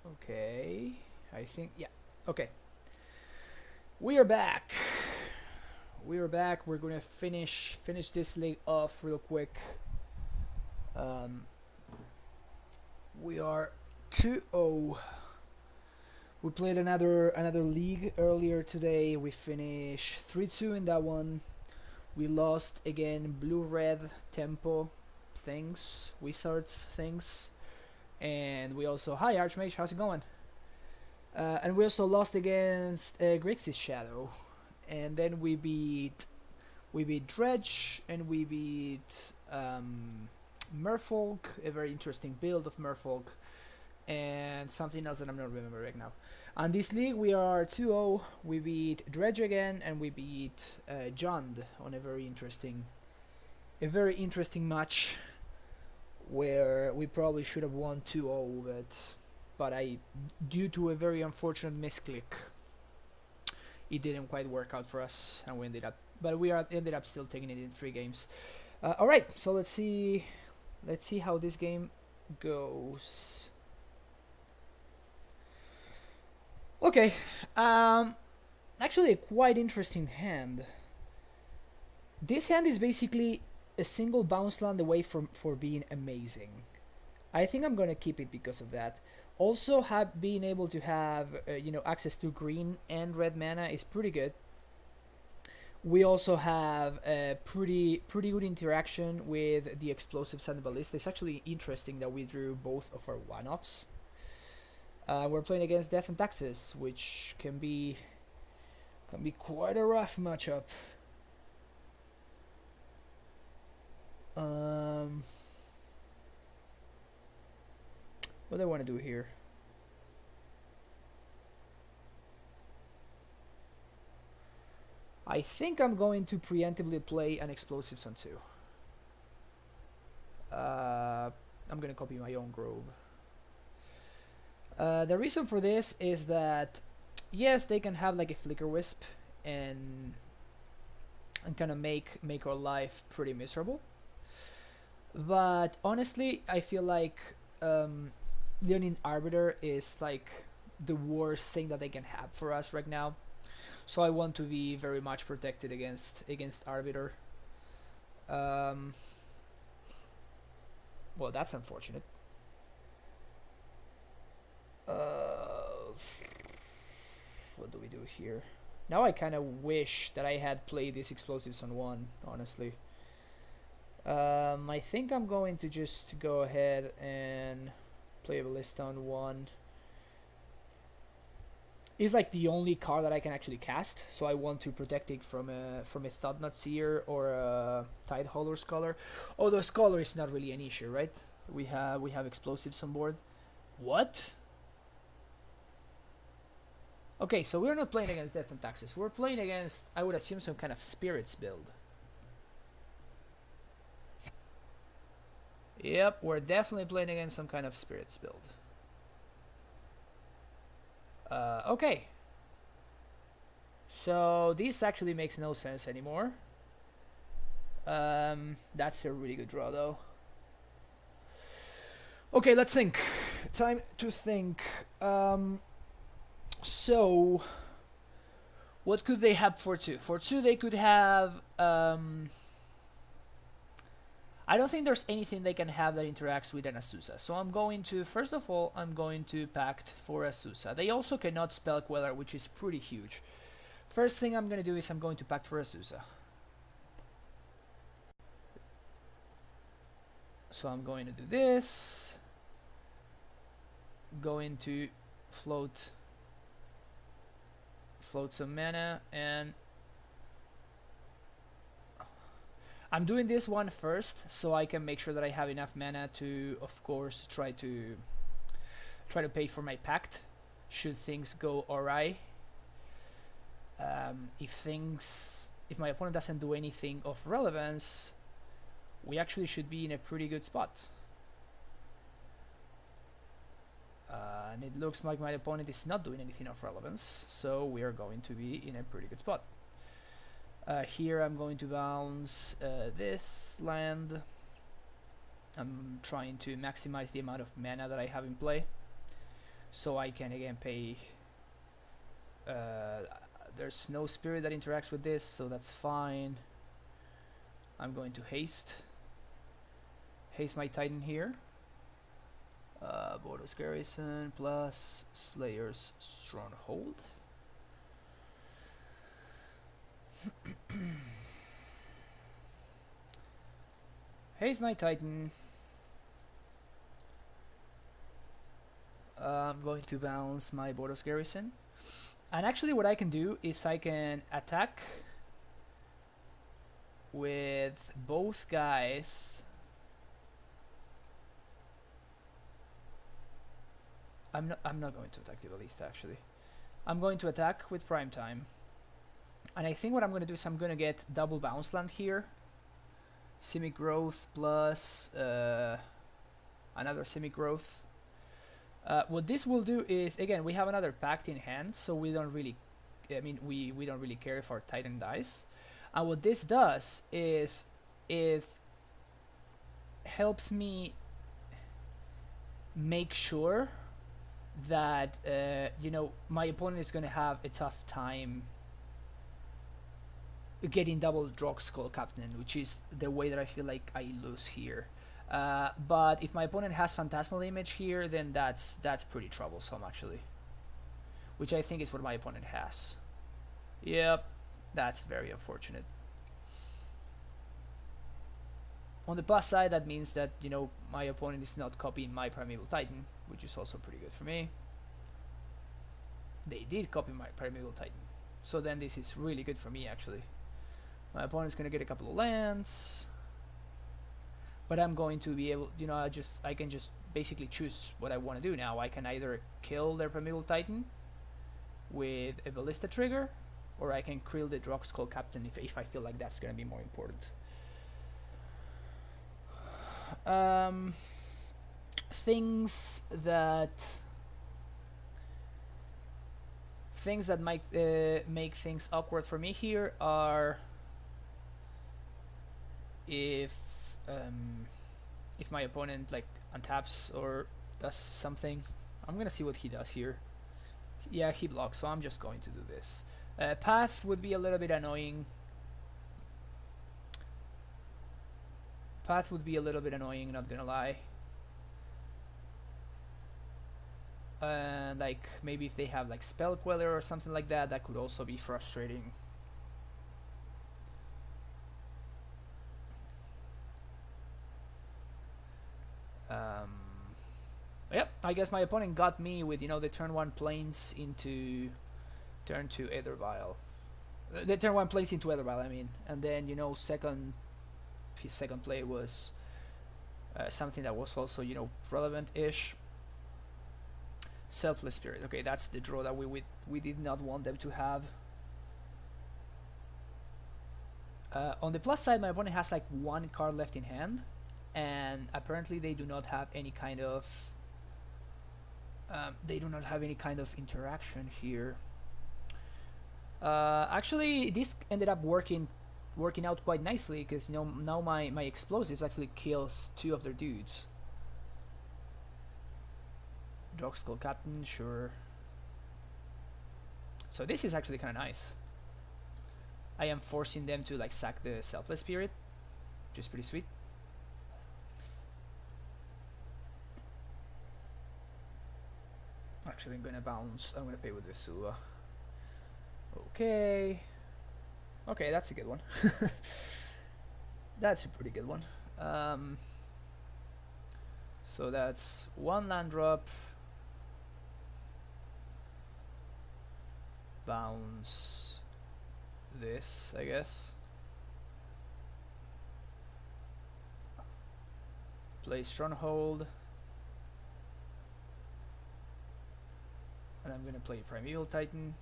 Okay, I think, yeah. Okay, we are back. We are back. We're gonna finish this league off real quick. Um, we are 2-0. We played another league earlier today. We finished 3-2 in that one. We lost again. Blue red tempo things, wizards things, and we also hi Archmage. How's it going? And we also lost against Grixis Shadow, and then we beat Dredge, and we beat Merfolk, a very interesting build of Merfolk, and something else that I'm not remembering right now. On this league, we are 2-0. We beat Dredge again, and we beat Jund on a very interesting match where we probably should have won 2-0, but due to a very unfortunate misclick, it didn't quite work out for us, and we ended up still taking it in 3 games. All right, so let's see how this game goes. Okay, actually a quite interesting hand. This hand is basically a single bounce land away for being amazing. I think I'm gonna keep it because of that. Also, being able to have access to green and red mana is pretty good. We also have a pretty good interaction with the explosives and the ballista. It's actually interesting that we drew both of our one-offs. We're playing against Death and Taxes, which can be quite a rough matchup. What do I want to do here? I think I'm going to preemptively play an Explosives on 2. I'm going to copy my own Grove. The reason for this is that, yes, they can have like a Flicker Wisp and kind of make our life pretty miserable. But honestly, I feel like Leonin Arbiter is like the worst thing that they can have for us right now. So I want to be very much protected against Arbiter. Well, that's unfortunate. What do we do here? Now I kind of wish that I had played these explosives on 1, honestly. I think I'm going to just go ahead and play a ballista on 1. It's like the only card that I can actually cast, so I want to protect it from a Thought-Knot Seer or a Tideholder Scholar. Although Scholar is not really an issue, right? We have explosives on board. What? Okay, so we're not playing against Death and Taxes. We're playing against, I would assume, some kind of Spirits build. Yep, we're definitely playing against some kind of Spirits build. Okay. So this actually makes no sense anymore. That's a really good draw, though. Okay, let's think. Time to think. So, what could they have for 2? For 2, they could have... I don't think there's anything they can have that interacts with an Azusa. So I'm going to, first of all, I'm going to Pact for Azusa. They also cannot spell Queller, which is pretty huge. First thing I'm going to do is I'm going to Pact for Azusa. So I'm going to do this. Going to float some mana, and I'm doing this one first so I can make sure that I have enough mana to, of course, try to pay for my Pact should things go awry. If my opponent doesn't do anything of relevance, we actually should be in a pretty good spot. And it looks like my opponent is not doing anything of relevance, so we are going to be in a pretty good spot. Here I'm going to bounce this land, I'm trying to maximize the amount of mana that I have in play, so I can again pay. There's no spirit that interacts with this, so that's fine. I'm going to haste my Titan here. Border's Garrison plus Slayer's Stronghold. Haste my Titan. I'm going to bounce my Border's Garrison. And actually what I can do is I can attack with both guys. I'm not going to attack the Ballista actually. I'm going to attack with Prime Time. And I think what I'm going to do is I'm going to get double bounce land here. Simic Growth plus another Simic Growth. What this will do is, again, we have another Pact in hand, so we don't really, we don't really care if our Titan dies. And what this does is it helps me make sure that my opponent is going to have a tough time getting double Drog Skull Captain, which is the way that I feel like I lose here. But if my opponent has Phantasmal Image here, then that's pretty troublesome actually, which I think is what my opponent has. Yep, that's very unfortunate. On the plus side, that means that my opponent is not copying my Primeval Titan, which is also pretty good for me. They did copy my Primeval Titan, so then this is really good for me actually. My opponent's gonna get a couple of lands, but I'm going to be able, I can just basically choose what I want to do now. I can either kill their Primeval Titan with a Ballista trigger, or I can kill the Drog Skull Captain if I feel like that's gonna be more important. Things that might make things awkward for me here are if my opponent like untaps or does something. I'm gonna see what he does here. Yeah, he blocks, so I'm just going to do this. Path would be a little bit annoying. Path would be a little bit annoying, not gonna lie. And like maybe if they have like Spell Queller or something like that, that could also be frustrating. Yep, I guess my opponent got me with the turn 1 planes into turn 2 Aether Vial. The turn 1 planes into Aether Vial, I mean, and then his second play was something that was also relevant-ish. Selfless Spirit. Okay, that's the draw that we did not want them to have. On the plus side, my opponent has like 1 card left in hand, and apparently they do not have any kind of interaction here. Actually, this ended up working out quite nicely, because now my explosives actually kills 2 of their dudes. Drog Skull Captain, sure. So this is actually kind of nice. I am forcing them to like sack the Selfless Spirit, which is pretty sweet. Actually, I'm gonna bounce. I'm gonna pay with Vesula. Okay, that's a good one. That's a pretty good one. So that's 1 land drop. Bounce this, I guess. Play Stronghold. And I'm gonna play Primeval Titan.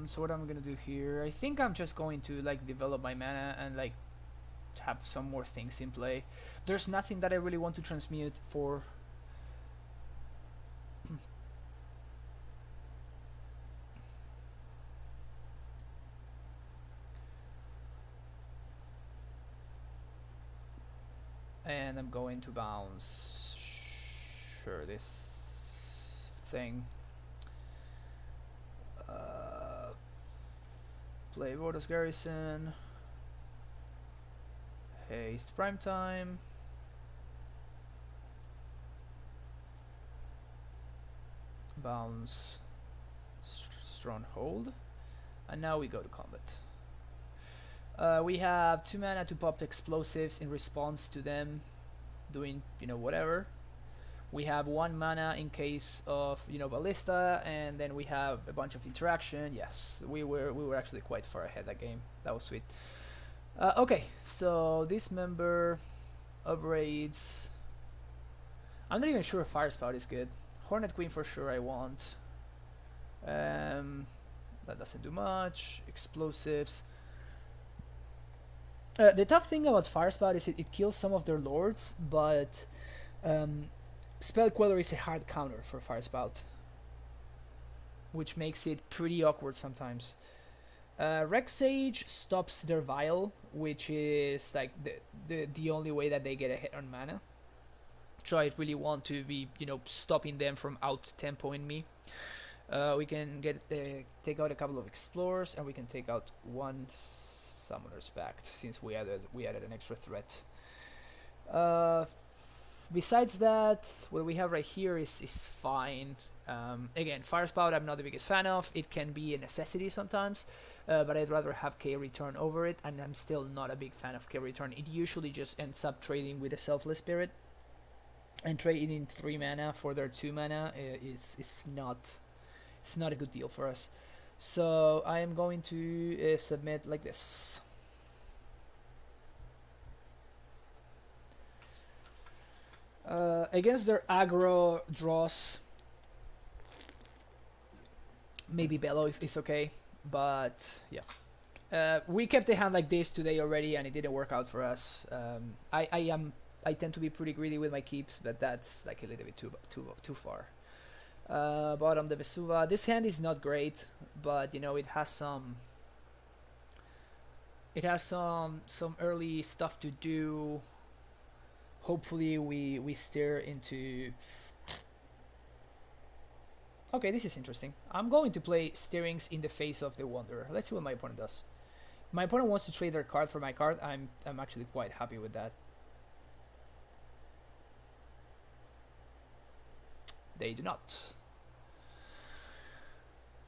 So what I'm gonna do here, I think I'm just going to like develop my mana and like have some more things in play. There's nothing that I really want to transmute for. and I'm going to bounce. Sure, this thing. Play Vordos Garrison. Haste Prime Time. Bounce Stronghold. And now we go to combat. We have 2 mana to pop explosives in response to them doing, whatever. We have 1 mana in case of, ballista, and then we have a bunch of interaction. Yes, we were actually quite far ahead that game. That was sweet. Okay, so this member upgrades. I'm not even sure if Fire Spout is good. Hornet Queen for sure I want. That doesn't do much. Explosives. The tough thing about Fire Spout is it kills some of their lords, but Spell Queller is a hard counter for Fire Spout, which makes it pretty awkward sometimes. Rex Sage stops their Vial, which is like the only way that they get a hit on mana. So I really want to be, stopping them from out-tempoing me. We can take out a couple of Explorers, and we can take out 1 Summoner's Pact, since we added an extra threat. Besides that, what we have right here is fine. Again, Fire Spout I'm not the biggest fan of. It can be a necessity sometimes, but I'd rather have K-Return over it, and I'm still not a big fan of K-Return. It usually just ends up trading with a Selfless Spirit, and trading in 3 mana for their 2 mana is not a good deal for us. So I am going to submit like this. Against their aggro draws, maybe Bellow if it's okay, but yeah. We kept a hand like this today already, and it didn't work out for us. I tend to be pretty greedy with my keeps, but that's like a little bit too far. Bottom the Vesuva. This hand is not great, but it has some early stuff to do. Hopefully we steer into. Okay, this is interesting. I'm going to play Steerings in the face of the Wanderer. Let's see what my opponent does. My opponent wants to trade their card for my card. I'm actually quite happy with that. They do not.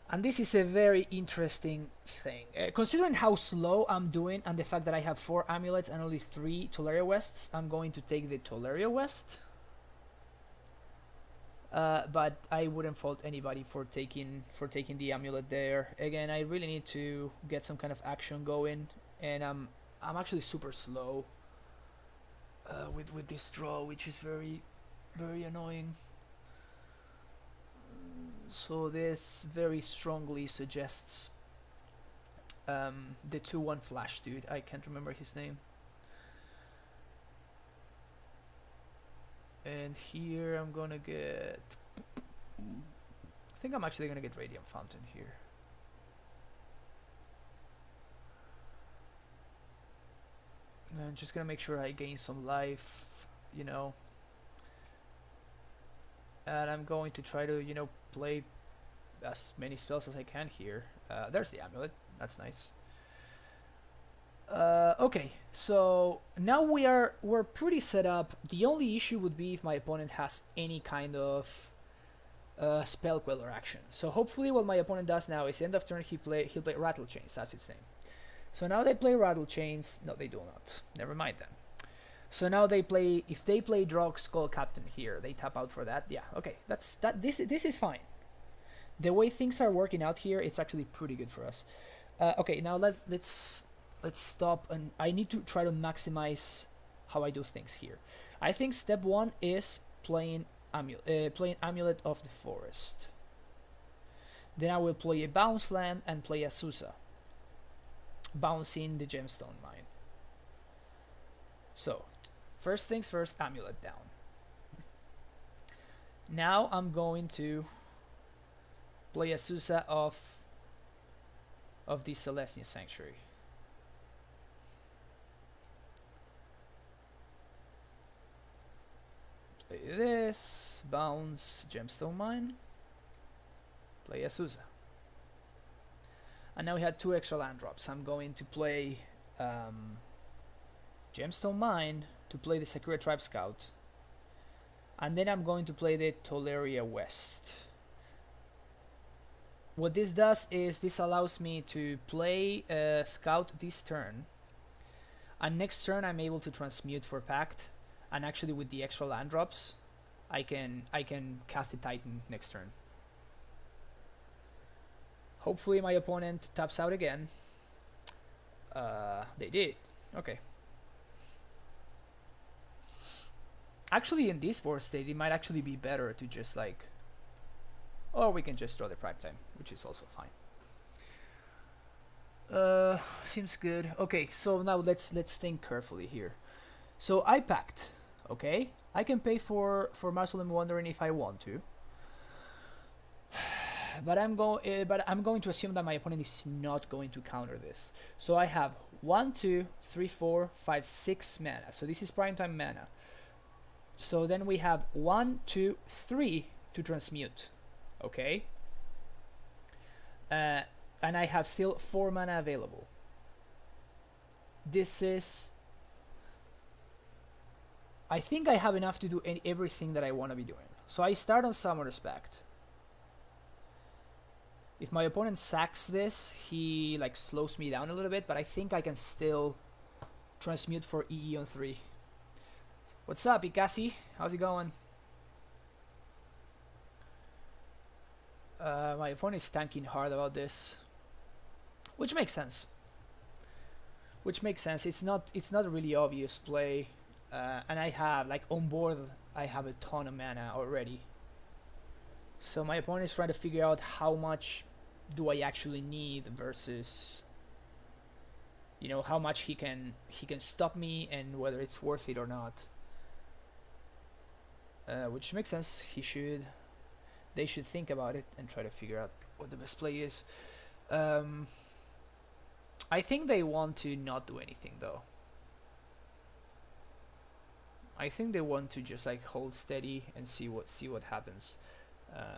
And this is a very interesting thing. Considering how slow I'm doing and the fact that I have 4 Amulets and only 3 Tolaria Wests, I'm going to take the Tolaria West. But I wouldn't fault anybody for taking the Amulet there. Again, I really need to get some kind of action going, and I'm actually super slow with this draw, which is very, very annoying. So this very strongly suggests the 2/1 Flash dude. I can't remember his name. And here I'm gonna get. I think I'm actually gonna get Radiant Fountain here. And I'm just gonna make sure I gain some life, And I'm going to try to, play as many spells as I can here. There's the Amulet. That's nice. Okay, so now we're pretty set up. The only issue would be if my opponent has any kind of Spell Queller action. So hopefully what my opponent does now is end of turn he'll play Rattle Chains. That's its name. So now they play Rattle Chains. No, they do not. Never mind then. So now if they play Drog Skull Captain here, they tap out for that. Yeah, okay, this is fine. The way things are working out here, it's actually pretty good for us. Okay, now let's stop, and I need to try to maximize how I do things here. I think step 1 is playing Amulet of the Forest. Then I will play a Bounce Land and play a Susa, bouncing the Gemstone Mine. So first things first, Amulet down. Now I'm going to play a Susa of the Celestial Sanctuary. Play this, bounce, gemstone mine, play Azusa. And now we had 2 extra land drops. I'm going to play gemstone mine to play the Sakura Tribe Scout. And then I'm going to play the Toleria West. What this does is this allows me to play Scout this turn. And next turn I'm able to transmute for Pact. And actually with the extra land drops, I can cast the Titan next turn. Hopefully my opponent taps out again. They did. Okay. Actually, in this board state, it might actually be better to just like... Or we can just draw the prime time, which is also fine. Seems good. Okay, so now let's think carefully here. So I packed, okay? I can pay for Mausoleum Wandering if I want to. But I'm going to assume that my opponent is not going to counter this. So I have 1, 2, 3, 4, 5, 6 mana. So this is primetime mana. So then we have 1, 2, 3 to transmute. Okay. And I have still 4 mana available. This is... I think I have enough to do everything that I want to be doing. So I start on Summoner's Pact. If my opponent sacks this, he like slows me down a little bit, but I think I can still transmute for EE on 3. What's up, Ikasi? How's it going? My opponent is tanking hard about this, which makes sense. It's not a really obvious play, and I have like on board. I have a ton of mana already. So my opponent is trying to figure out how much do I actually need versus, you know, how much he can stop me and whether it's worth it or not. Which makes sense. They should think about it and try to figure out what the best play is. I think they want to not do anything though. I think they want to just like hold steady and see what happens.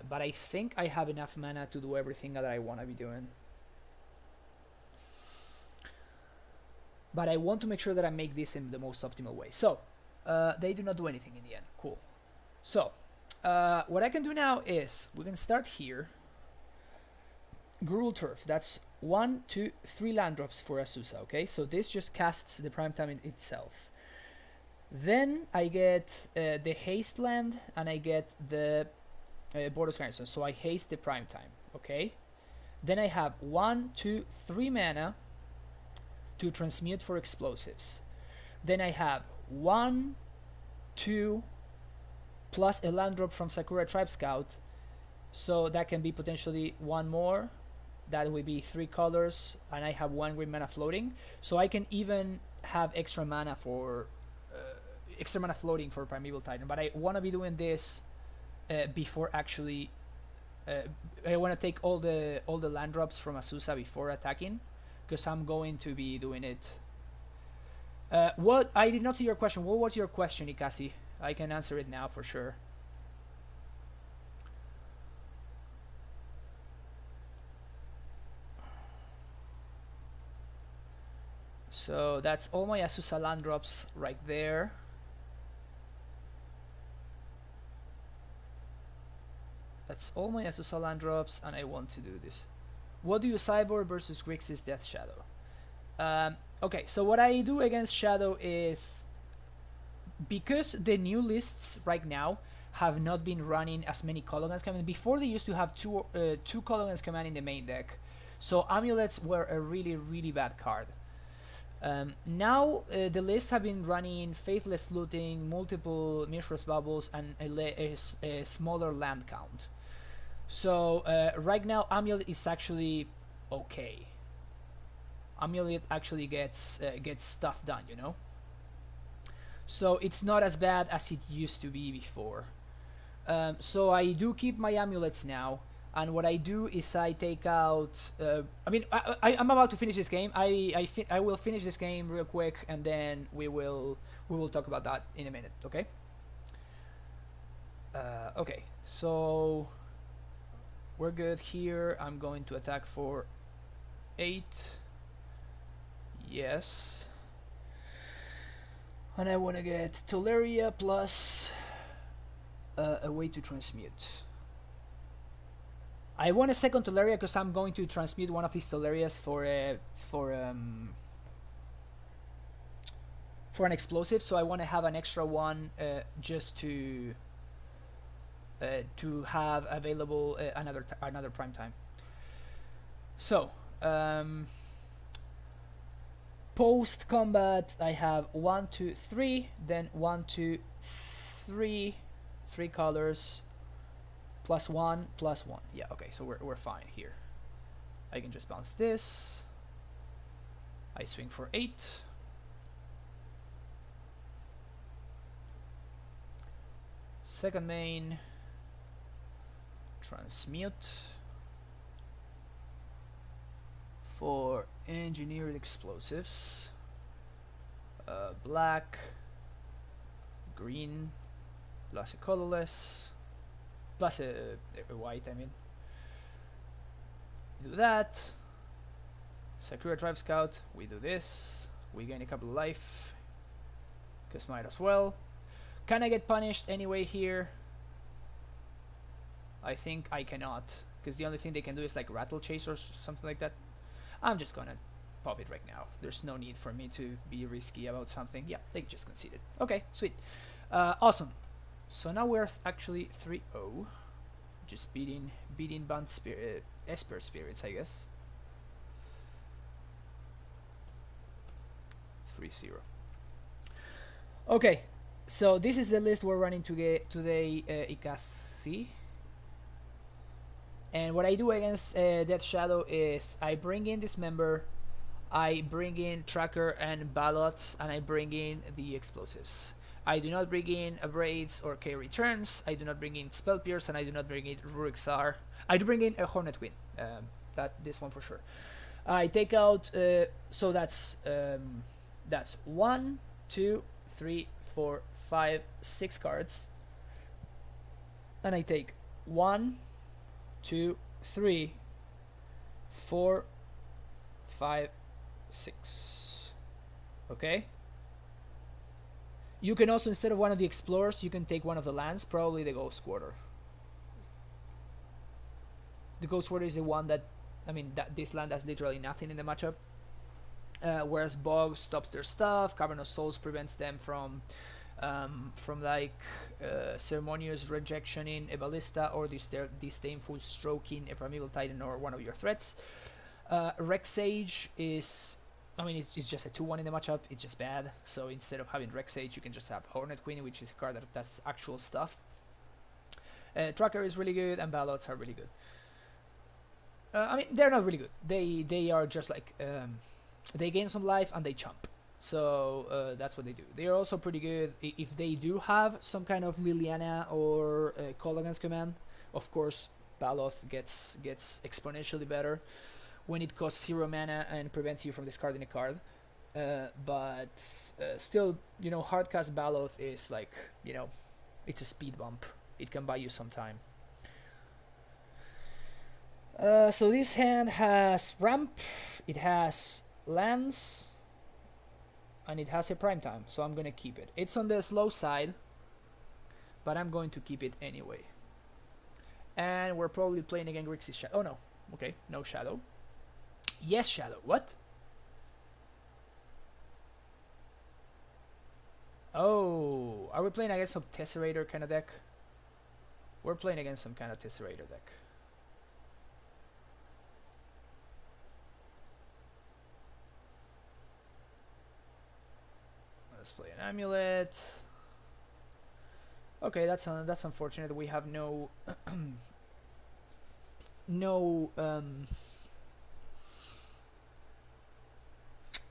But I think I have enough mana to do everything that I want to be doing. But I want to make sure that I make this in the most optimal way. So, they do not do anything in the end. Cool. So, what I can do now is, we can start here. Gruul Turf, that's 1, 2, 3 land drops for Azusa, okay? So this just casts the primetime in itself. Then I get the haste land, and I get the Border's Garrison, so I haste the primetime, okay? Then I have 1, 2, 3 mana to transmute for explosives. Then I have 1, 2, plus a land drop from Sakura Tribe Scout, so that can be potentially 1 more. That would be 3 colors, and I have 1 green mana floating, so I can even have extra mana floating for Primeval Titan. But I want to be doing this before actually. I want to take all the land drops from Azusa before attacking, because I'm going to be doing it. What I did not see your question. What was your question, Ikasi? I can answer it now for sure. So that's all my Azusa land drops right there. That's all my Azusa land drops, and I want to do this. What do you cyborg versus Grixis Death Shadow? Okay, so what I do against Shadow is, because the new lists right now have not been running as many Kolaghan's command. Before they used to have two Kolaghan's command in the main deck, so Amulets were a really bad card. Now the lists have been running Faithless Looting, multiple Mishra's Bubbles, and a smaller land count. So right now Amulet is actually okay. Amulet actually gets stuff done, you know. So it's not as bad as it used to be before. So I do keep my Amulets now. And what I do is I take out. I'm about to finish this game. I will finish this game real quick, and then we will talk about that in a minute. Okay. Okay, so we're good here. I'm going to attack for 8. Yes. And I want to get Teleria plus a way to transmute. I want a second Teleria because I'm going to transmute one of these Telerias for an explosive. So I want to have an extra one just to have available another prime time. So post combat, I have 1, 2, 3, then 1, 2, 3, 3 colors. +1, +1. Yeah, okay, so we're fine here. I can just bounce this. I swing for 8. Second main. Transmute. For engineered explosives. Black. Green. Plus a colorless. Plus a white, I mean. Do that. Sakura Tribe Scout. We do this. We gain a couple of life. Because might as well. Can I get punished anyway here? I think I cannot. Because the only thing they can do is like Rattle Chase or something like that. I'm just gonna pop it right now. There's no need for me to be risky about something. Yeah, they just conceded. Okay, sweet. Awesome. So now we're actually 3-0. Just beating Band Spirit, Esper Spirits, I guess. 3-0. Okay, so this is the list we're running today, Ikasi. And what I do against Death Shadow is I bring in Dismember, I bring in Tracker and Ballots, and I bring in the explosives. I do not bring in Abrades or K Returns. I do not bring in Spell Pierce, and I do not bring in Rurik Thar. I do bring in a Hornet Queen. This one for sure. I take out. So that's 1, 2, 3, 4, 5, 6 cards, and I take 1, 2, 3, 4, 5, 6. Okay. You can also, instead of one of the explorers, you can take one of the lands, probably the Ghost Quarter. The Ghost Quarter is the one that, I mean, this land has literally nothing in the matchup. Whereas Bog stops their stuff, Cavern of Souls prevents them from ceremonious rejection in a Ballista or disdainful stroking a Primeval Titan or one of your threats. Rex Sage is, I mean, it's just a 2-1 in the matchup. It's just bad. So instead of having Rex Sage, you can just have Hornet Queen, which is a card that does actual stuff. Tracker is really good, and Ballots are really good. I mean, they're not really good. They are just like they gain some life and they chump. So that's what they do. They are also pretty good if they do have some kind of Liliana or Call Against Command. Of course, Baloth gets exponentially better when it costs 0 mana and prevents you from discarding a card. But still, you know, Hardcast Baloth is like, you know, it's a speed bump. It can buy you some time. So this hand has ramp, it has lands, and it has a prime time, so I'm gonna keep it. It's on the slow side, but I'm going to keep it anyway. And we're probably playing again Grixis Shadow. Oh no, okay, no Shadow. Yes, Shadow. What? Oh, are we playing against some Tezzerator kind of deck? We're playing against some kind of Tezzerator deck. Let's play an Amulet. Okay, that's unfortunate. We have no no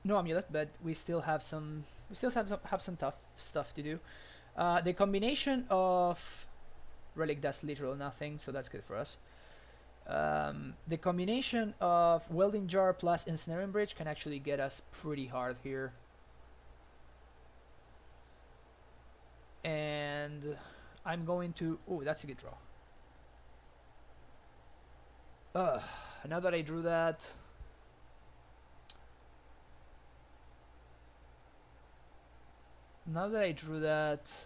Amulet, but we still have some tough stuff to do. The combination of Relic does literal nothing, so that's good for us. The combination of Welding Jar plus Ensnaring Bridge can actually get us pretty hard here. And I'm going to... Oh, that's a good draw. Now that I drew that... Now that I drew that...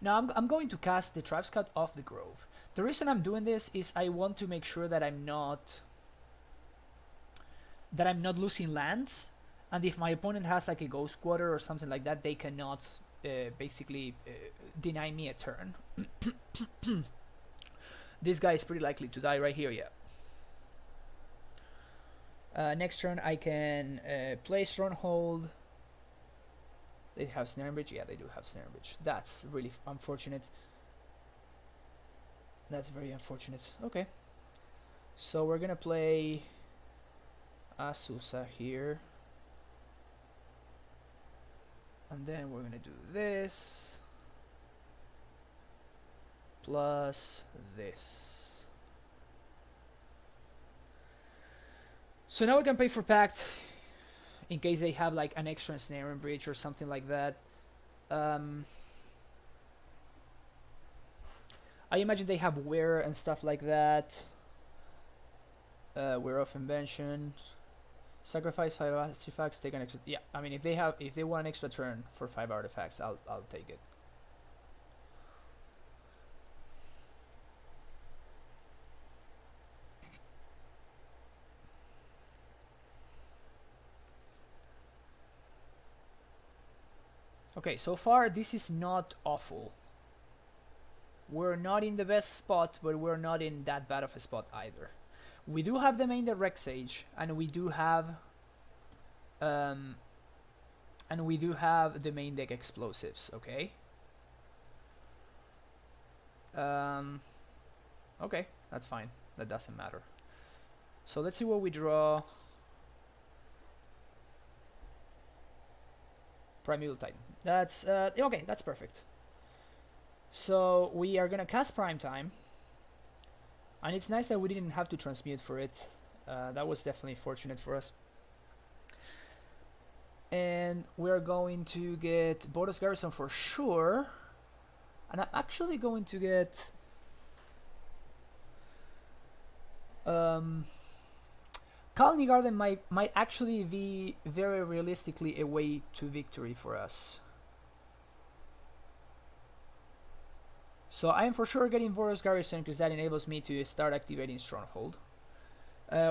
Now I'm going to cast the Tribe Scout off the Grove. The reason I'm doing this is I want to make sure that I'm not losing lands, and if my opponent has like a Ghost Quarter or something like that, they cannot basically deny me a turn. This guy is pretty likely to die right here, yeah. Next turn I can play Stronghold. They have Snare and Bridge? Yeah, they do have Snare and Bridge. That's really unfortunate. That's very unfortunate. Okay. So we're gonna play Azusa here. And then we're gonna do this. Plus this. So now we can pay for Pact in case they have like an extra Snare and Bridge or something like that. I imagine they have Wear and stuff like that. Wear of Invention. Sacrifice 5 artifacts, take an extra... Yeah, I mean if they want an extra turn for 5 artifacts, I'll take it. Okay, so far this is not awful. We're not in the best spot, but we're not in that bad of a spot either. We do have the main deck Rexage, and we do have the main deck Explosives, okay? Okay, that's fine. That doesn't matter. So let's see what we draw. Primeval Titan. That's okay, that's perfect. So we are gonna cast Prime Time, and it's nice that we didn't have to transmute for it. That was definitely fortunate for us. And we're going to get Boros Garrison for sure, and I'm actually going to get Colony Garden might actually be very realistically a way to victory for us. So I am for sure getting Boros Garrison because that enables me to start activating Stronghold.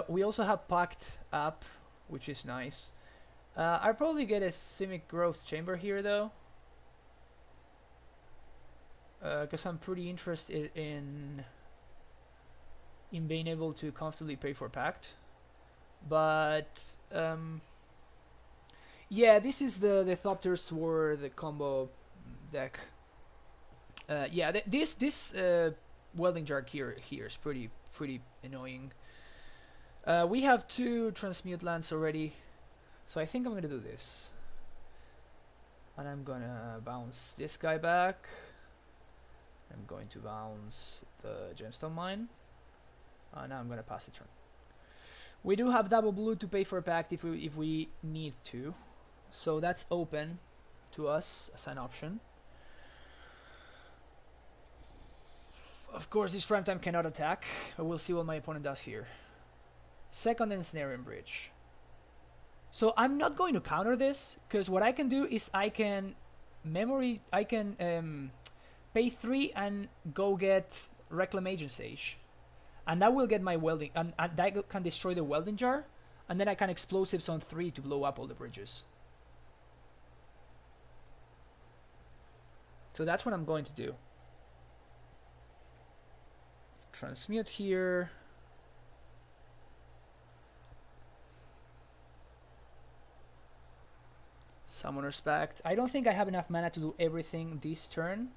We also have Pact up, which is nice. I'll probably get a Simic Growth Chamber here though, because I'm pretty interested in being able to comfortably pay for Pact. But yeah, this is the Thopter Sword combo deck. Yeah, this Welding Jar here is pretty annoying. We have 2 transmute lands already, so I think I'm gonna do this, and I'm gonna bounce this guy back. I'm going to bounce the Gemstone Mine, and now I'm gonna pass the turn. We do have double blue to pay for a Pact if we need to, so that's open to us as an option. Of course, this Prime Time cannot attack, but we'll see what my opponent does here. Second Ensnare and Bridge. So I'm not going to counter this, because what I can do is I can pay 3 and go get Reclamation Sage. And that will get my welding, and that can destroy the Welding Jar, and then I can Explosives on 3 to blow up all the bridges. So that's what I'm going to do. Transmute here. Summoner's Pact. I don't think I have enough mana to do everything this turn.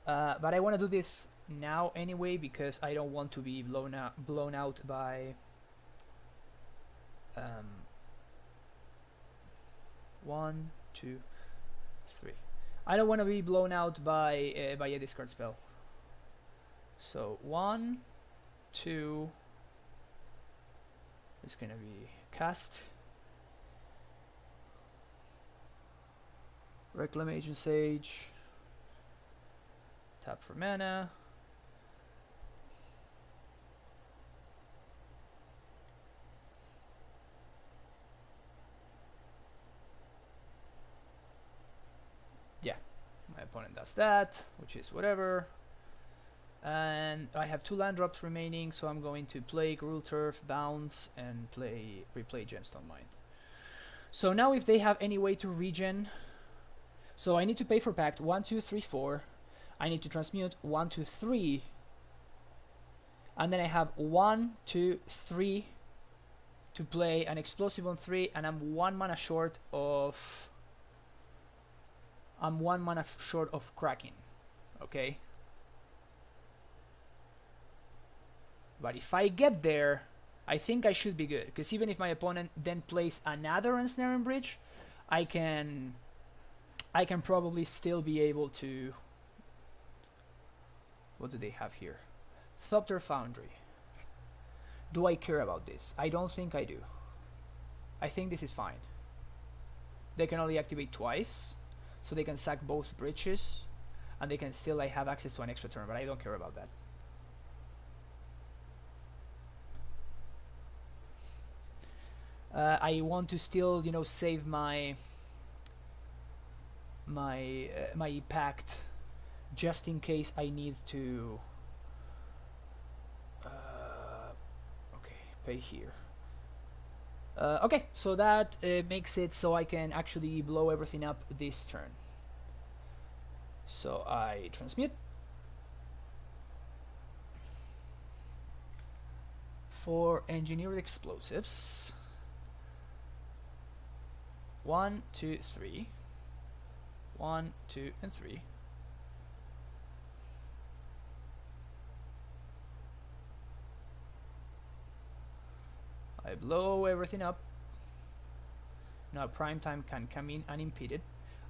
But I want to do this now anyway because I don't want to be blown out by 1, 2, 3. I don't want to be blown out by a discard spell. So 1, 2 is gonna be cast. Reclamation Sage. tap for mana. Yeah, my opponent does that, which is whatever. And I have 2 land drops remaining, so I'm going to play Gruul Turf, bounce, and replay Gemstone Mine. So now if they have any way to regen, so I need to pay for Pact 1, 2, 3, 4. I need to transmute 1, 2, 3, and then I have 1, 2, 3 to play an explosive on 3, and I'm 1 mana short of. I'm 1 mana short of Kraken. Okay. But if I get there, I think I should be good. Because even if my opponent then plays another Ensnaring Bridge, I can probably still be able to. What do they have here? Thopter Foundry. Do I care about this? I don't think I do. I think this is fine. They can only activate twice, so they can sack both bridges, and they can still like have access to an extra turn, but I don't care about that. I want to still, you know, save my pact just in case I need to. Okay, pay here. Okay, so that makes it so I can actually blow everything up this turn. So I transmute for engineered explosives. 1, 2, 3. 1, 2, and 3. I blow everything up. Now prime time can come in unimpeded.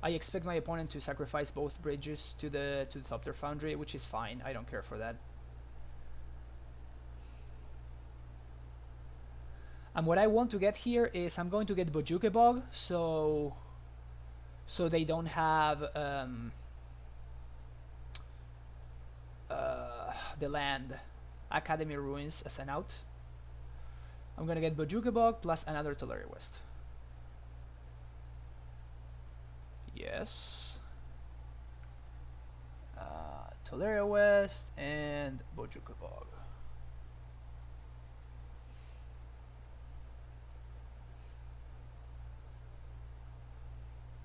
I expect my opponent to sacrifice both bridges to the Thopter Foundry, which is fine. I don't care for that. And what I want to get here is I'm going to get Bojuke Bog, so they don't have the land Academy Ruins as an out. I'm gonna get Bojuke Bog plus another Tolaria West. Yes. Tolaria West and Bojuke Bog.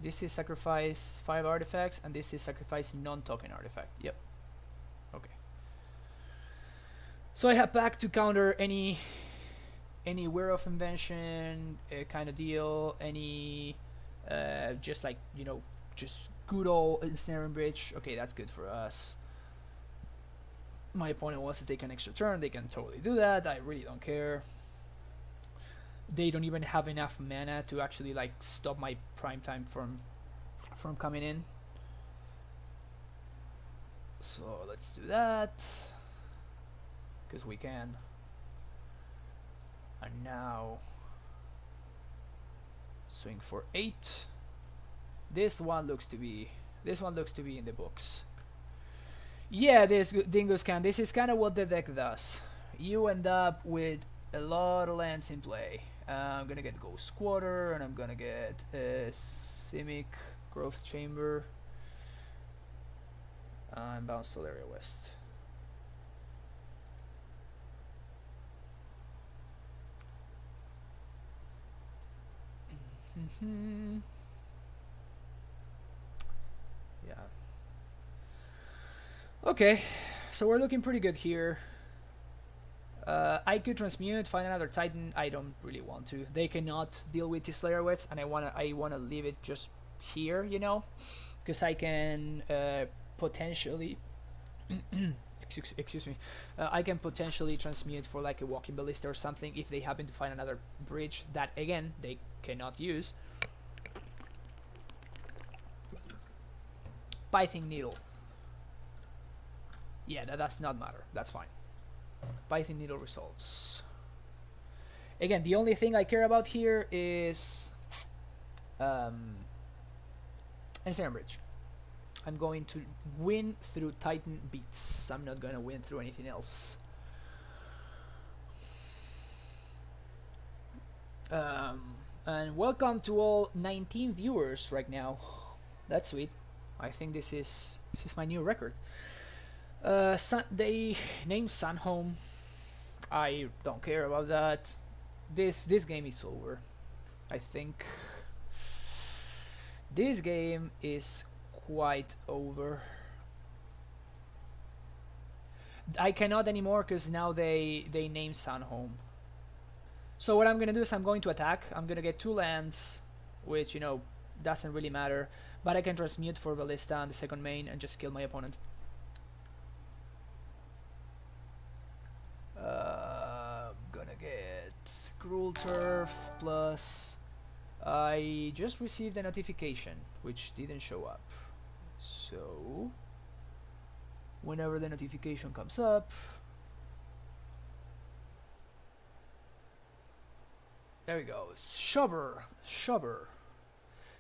This is sacrifice 5 artifacts, and this is sacrifice non-token artifact. Yep. Okay. So I have back to counter any Weir of Invention kind of deal, any just like, you know, just good old Ensnaring Bridge. Okay, that's good for us. My opponent wants to take an extra turn, they can totally do that. I really don't care. They don't even have enough mana to actually like stop my prime time from coming in. So let's do that, because we can. And now swing for 8. This one looks to be in the books. Yeah, this Dingo Scan. This is kind of what the deck does. You end up with a lot of lands in play. I'm gonna get Ghost Squatter, and I'm gonna get Simic Growth Chamber, and bounce Tolaria West. Yeah. Okay, so we're looking pretty good here. I could transmute, find another Titan. I don't really want to. They cannot deal with Tezzerator Wets, and I wanna leave it just here, you know, because I can potentially excuse me. I can potentially transmute for like a Walking Ballista or something if they happen to find another bridge that again they cannot use. Pithing Needle. Yeah, that does not matter. That's fine. Pithing Needle resolves. Again, the only thing I care about here is Ensnaring Bridge. I'm going to win through Titan beats. I'm not gonna win through anything else. And welcome to all 19 viewers right now. That's sweet. I think this is my new record. They named Sunhome. I don't care about that. This game is over. I think this game is quite over. I cannot anymore because now they name Sunhome. So what I'm gonna do is I'm going to attack. I'm gonna get 2 lands, which, you know, doesn't really matter. But I can transmute for Ballista on the second main and just kill my opponent. I'm gonna get Cruel Turf plus... I just received a notification which didn't show up. So whenever the notification comes up, there we go. Shubber.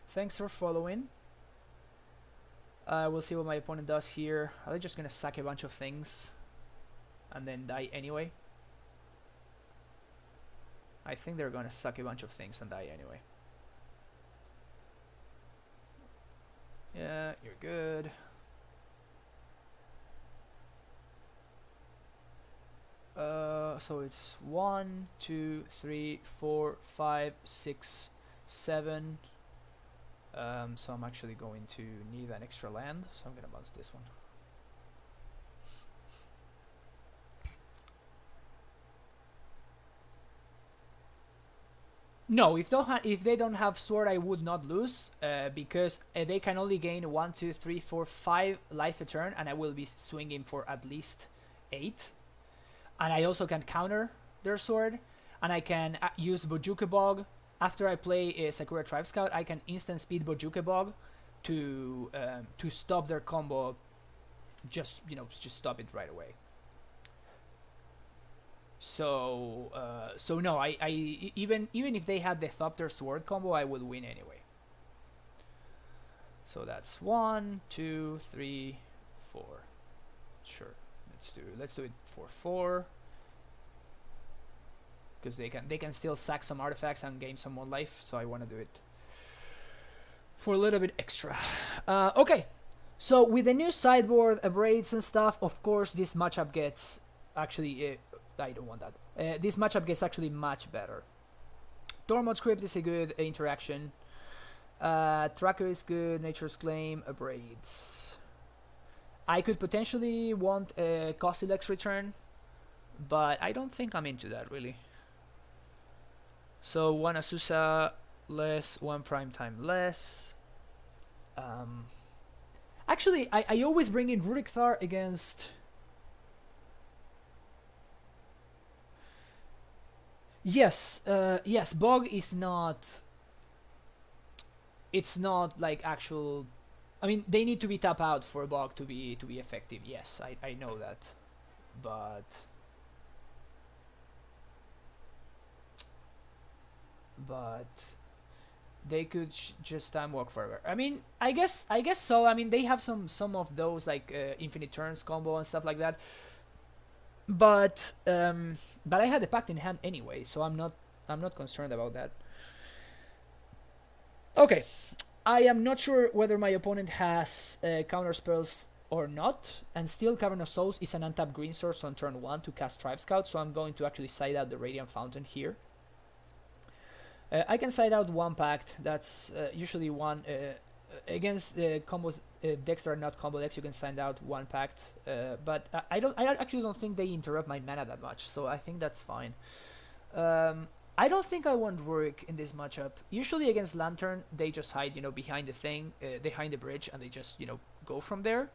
Thanks for following. We'll see what my opponent does here. Are they just gonna sack a bunch of things and then die anyway? I think they're gonna suck a bunch of things and die anyway. Yeah, you're good. So it's 1, 2, 3, 4, 5, 6, 7. So I'm actually going to need an extra land, so I'm gonna bounce this one. No, if they don't have sword, I would not lose, because they can only gain 1, 2, 3, 4, 5 life a turn, and I will be swinging for at least 8. And I also can counter their sword, and I can use Bojuka Bog. After I play a Sakura Tribe Scout, I can instant speed Bojuka Bog to stop their combo. Just stop it right away. So no, I even if they had the Thopter Sword combo, I would win anyway. So that's 1, 2, 3, 4. Sure, let's do it for 4. Because they can still sack some artifacts and gain some more life, so I want to do it for a little bit extra. Okay, so with the new sideboard, braids and stuff, of course this matchup gets actually. I don't want that. This matchup gets actually much better. Tormod's Crypt is a good interaction. Tracker is good. Nature's Claim, braids. I could potentially want a Kozilek's Return, but I don't think I'm into that really. So 1 Azusa less, 1 Primetime less. Actually, I always bring in Rurik Thar against... Yes, Bog is not... It's not like actual... I mean, they need to be tap out for Bog to be effective. Yes, I know that. But they could just time walk forever. I mean, I guess so. I mean, they have some of those like infinite turns combo and stuff like that. But I had the pact in hand anyway, so I'm not concerned about that. Okay, I am not sure whether my opponent has counter spells or not, and still Cavern of Souls is an untapped green source on turn 1 to cast Tribe Scout, so I'm going to actually side out the Radiant Fountain here. I can side out 1 pact. That's usually 1 against combos decks that are not combo decks. You can send out 1 pact, but I actually don't think they interrupt my mana that much, so I think that's fine. I don't think I want Rurik in this matchup. Usually against Lantern, they just hide, behind the thing, behind the bridge, and they just, go from there.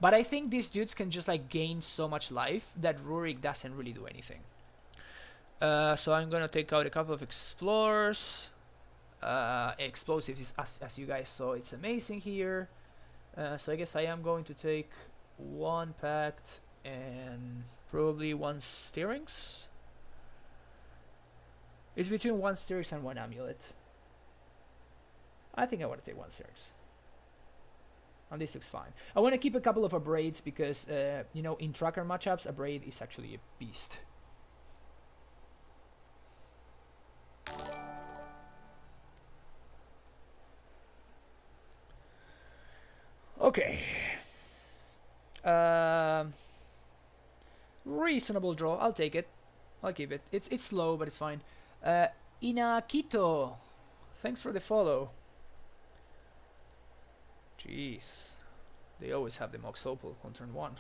But I think these dudes can just like gain so much life that Rurik doesn't really do anything. So I'm gonna take out a couple of Explorers. Explosives, as you guys saw, it's amazing here. So I guess I am going to take 1 pact and probably 1 Steerings. It's between 1 Steerings and 1 Amulet. I think I want to take 1 Steerings. And this looks fine. I want to keep a couple of Abrades because, you know, in tracker matchups, Abrade is actually a beast. Okay. Reasonable draw. I'll take it. I'll keep it. It's slow, but it's fine. Inakito, thanks for the follow. Jeez, they always have the Mox Opal on turn 1.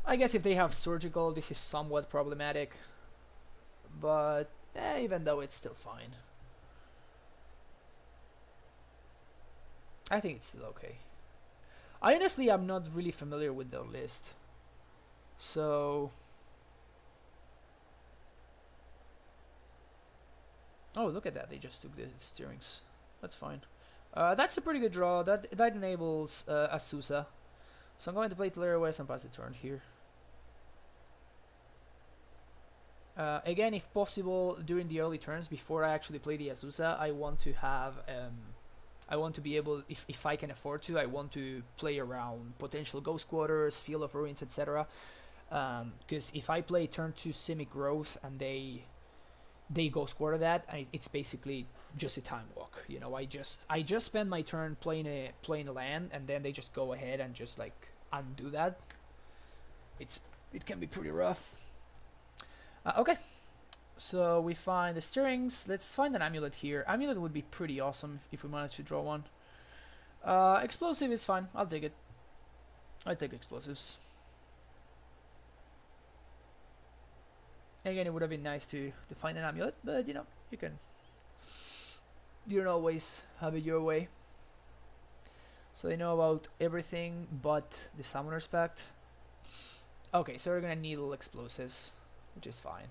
I guess if they have Surgical, this is somewhat problematic, but even though it's still fine. I think it's still okay. I honestly am not really familiar with the list, so... Oh, look at that, they just took the steerings. That's fine. That's a pretty good draw. That enables Azusa. So I'm going to play Tezzerator West and pass the turn here. Again, if possible, during the early turns, before I actually play the Azusa, I want to have... I want to be able, if I can afford to, I want to play around potential Ghost Quarters, Field of Ruins, etc. Because if I play turn 2 Simic Growth and they Ghost Quarter that, it's basically just a time walk. You know, I just spend my turn playing a land, and then they just go ahead and just like undo that. It can be pretty rough. Okay. So we find the steerings. Let's find an Amulet here. Amulet would be pretty awesome if we managed to draw one. Explosive is fine. I'll take it. I take explosives. Again, it would have been nice to find an Amulet, but you know, you don't always have it your way. So they know about everything but the Summoner's Pact. Okay, so we're gonna needle explosives, which is fine.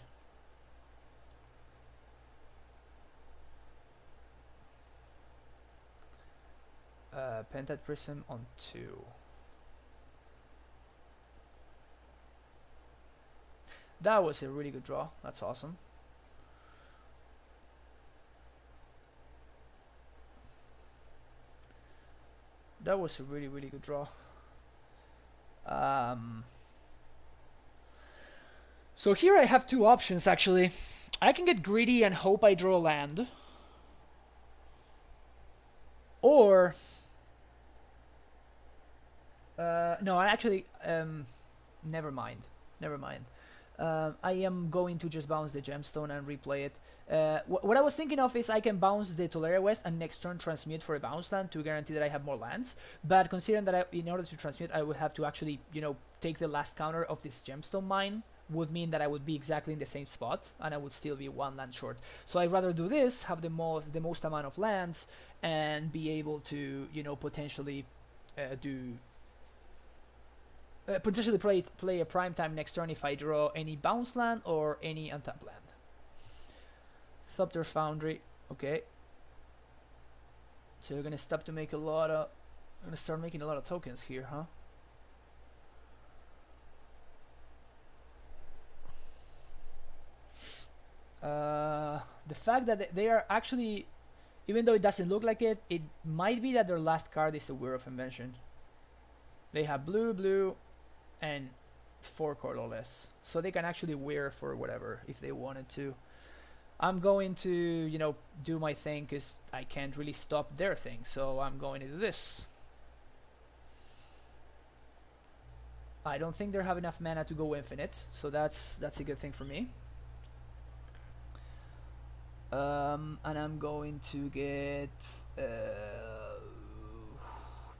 Pentad Prism on 2. That was a really good draw. That's awesome. That was a really, really good draw. So here I have two options actually. I can get greedy and hope I draw land. Or... no, I actually... never mind. I am going to just bounce the gemstone and replay it. What I was thinking of is I can bounce the Tezzerator West and next turn transmute for a bounce land to guarantee that I have more lands. But considering that in order to transmute, I would have to actually, you know, take the last counter of this gemstone mine, would mean that I would be exactly in the same spot and I would still be 1 land short. So I'd rather do this, have the most amount of lands, and be able to, you know, potentially play a prime time next turn if I draw any bounce land or any untapped land. Thopter Foundry, okay. So we're gonna start making a lot of tokens here, huh? The fact that they are actually, even though it doesn't look like it, it might be that their last card is a Weir of Invention. They have blue, and 4 colorless, so they can actually wear for whatever if they wanted to. I'm going to, you know, do my thing because I can't really stop their thing, so I'm going to do this. I don't think they have enough mana to go infinite, so that's a good thing for me. And I'm going to get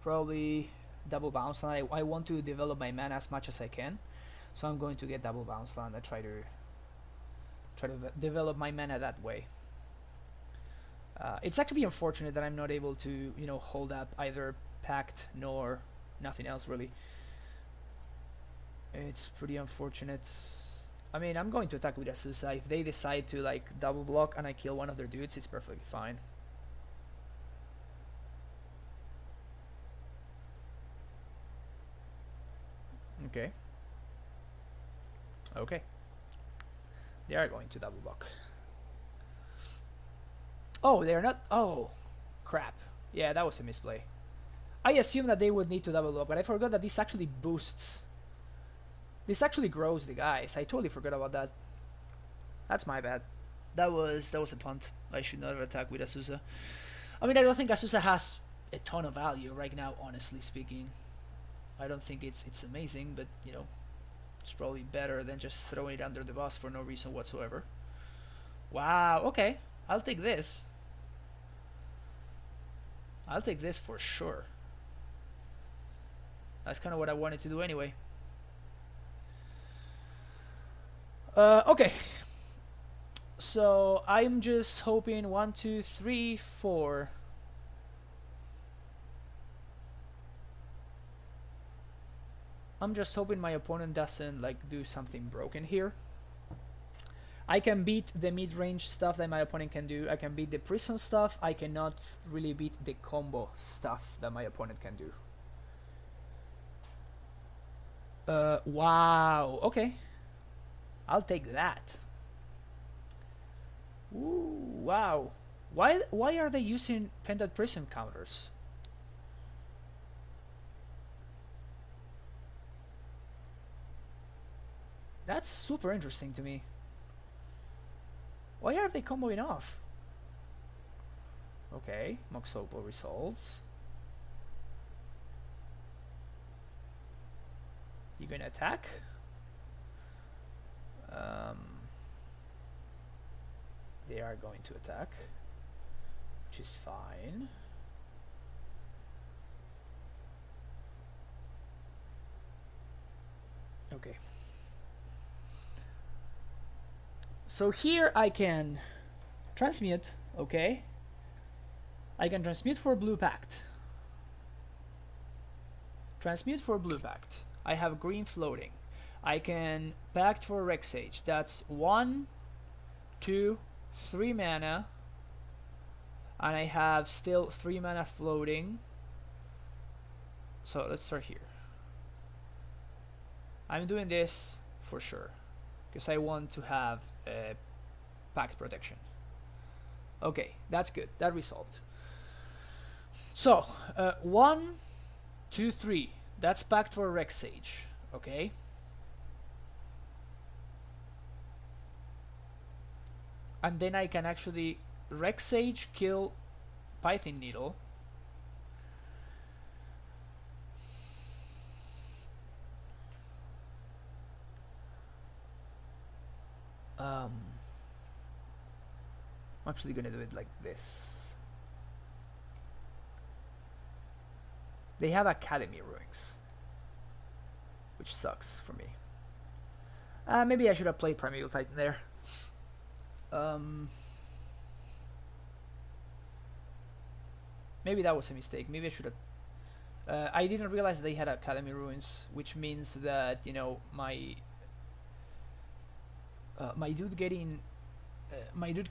probably double bounce land. I want to develop my mana as much as I can, so I'm going to get double bounce land. I try to develop my mana that way. It's actually unfortunate that I'm not able to, you know, hold up either Pact nor nothing else really. It's pretty unfortunate. I mean, I'm going to attack with Azusa. If they decide to like double block and I kill one of their dudes, it's perfectly fine. Okay. Okay. They are going to double block. Oh, they're not. Oh, crap. Yeah, that was a misplay. I assume that they would need to double up, but I forgot that this actually boosts. This actually grows the guys. I totally forgot about that. That's my bad. That was a punt. I should not have attacked with Azusa. I mean, I don't think Azusa has a ton of value right now, honestly speaking. I don't think it's amazing, but you know, it's probably better than just throwing it under the bus for no reason whatsoever. Wow, okay. I'll take this. I'll take this for sure. That's kind of what I wanted to do anyway. Okay. So I'm just hoping 1, 2, 3, 4. I'm just hoping my opponent doesn't like do something broken here. I can beat the mid-range stuff that my opponent can do. I can beat the prison stuff. I cannot really beat the combo stuff that my opponent can do. Wow. Okay. I'll take that. Ooh, wow. Why are they using Pendant Prison counters? That's super interesting to me. Why are they comboing off? Okay, Moxopo resolves. You gonna attack? They are going to attack, which is fine. Okay. So here I can transmute, okay? I can transmute for Blue Pact. Transmute for Blue Pact. I have green floating. I can Pact for Rexage. That's 1, 2, 3 mana. And I have still 3 mana floating. So let's start here. I'm doing this for sure, because I want to have Pact protection. Okay, that's good. That resolved. So, 1, 2, 3. That's Pact for Rexage. Okay. And then I can actually Rexage kill Python Needle. I'm actually gonna do it like this. They have Academy Ruins, which sucks for me. Maybe I should have played Primeval Titan there. Maybe that was a mistake. Maybe I should have. I didn't realize they had Academy Ruins, which means that, you know, my dude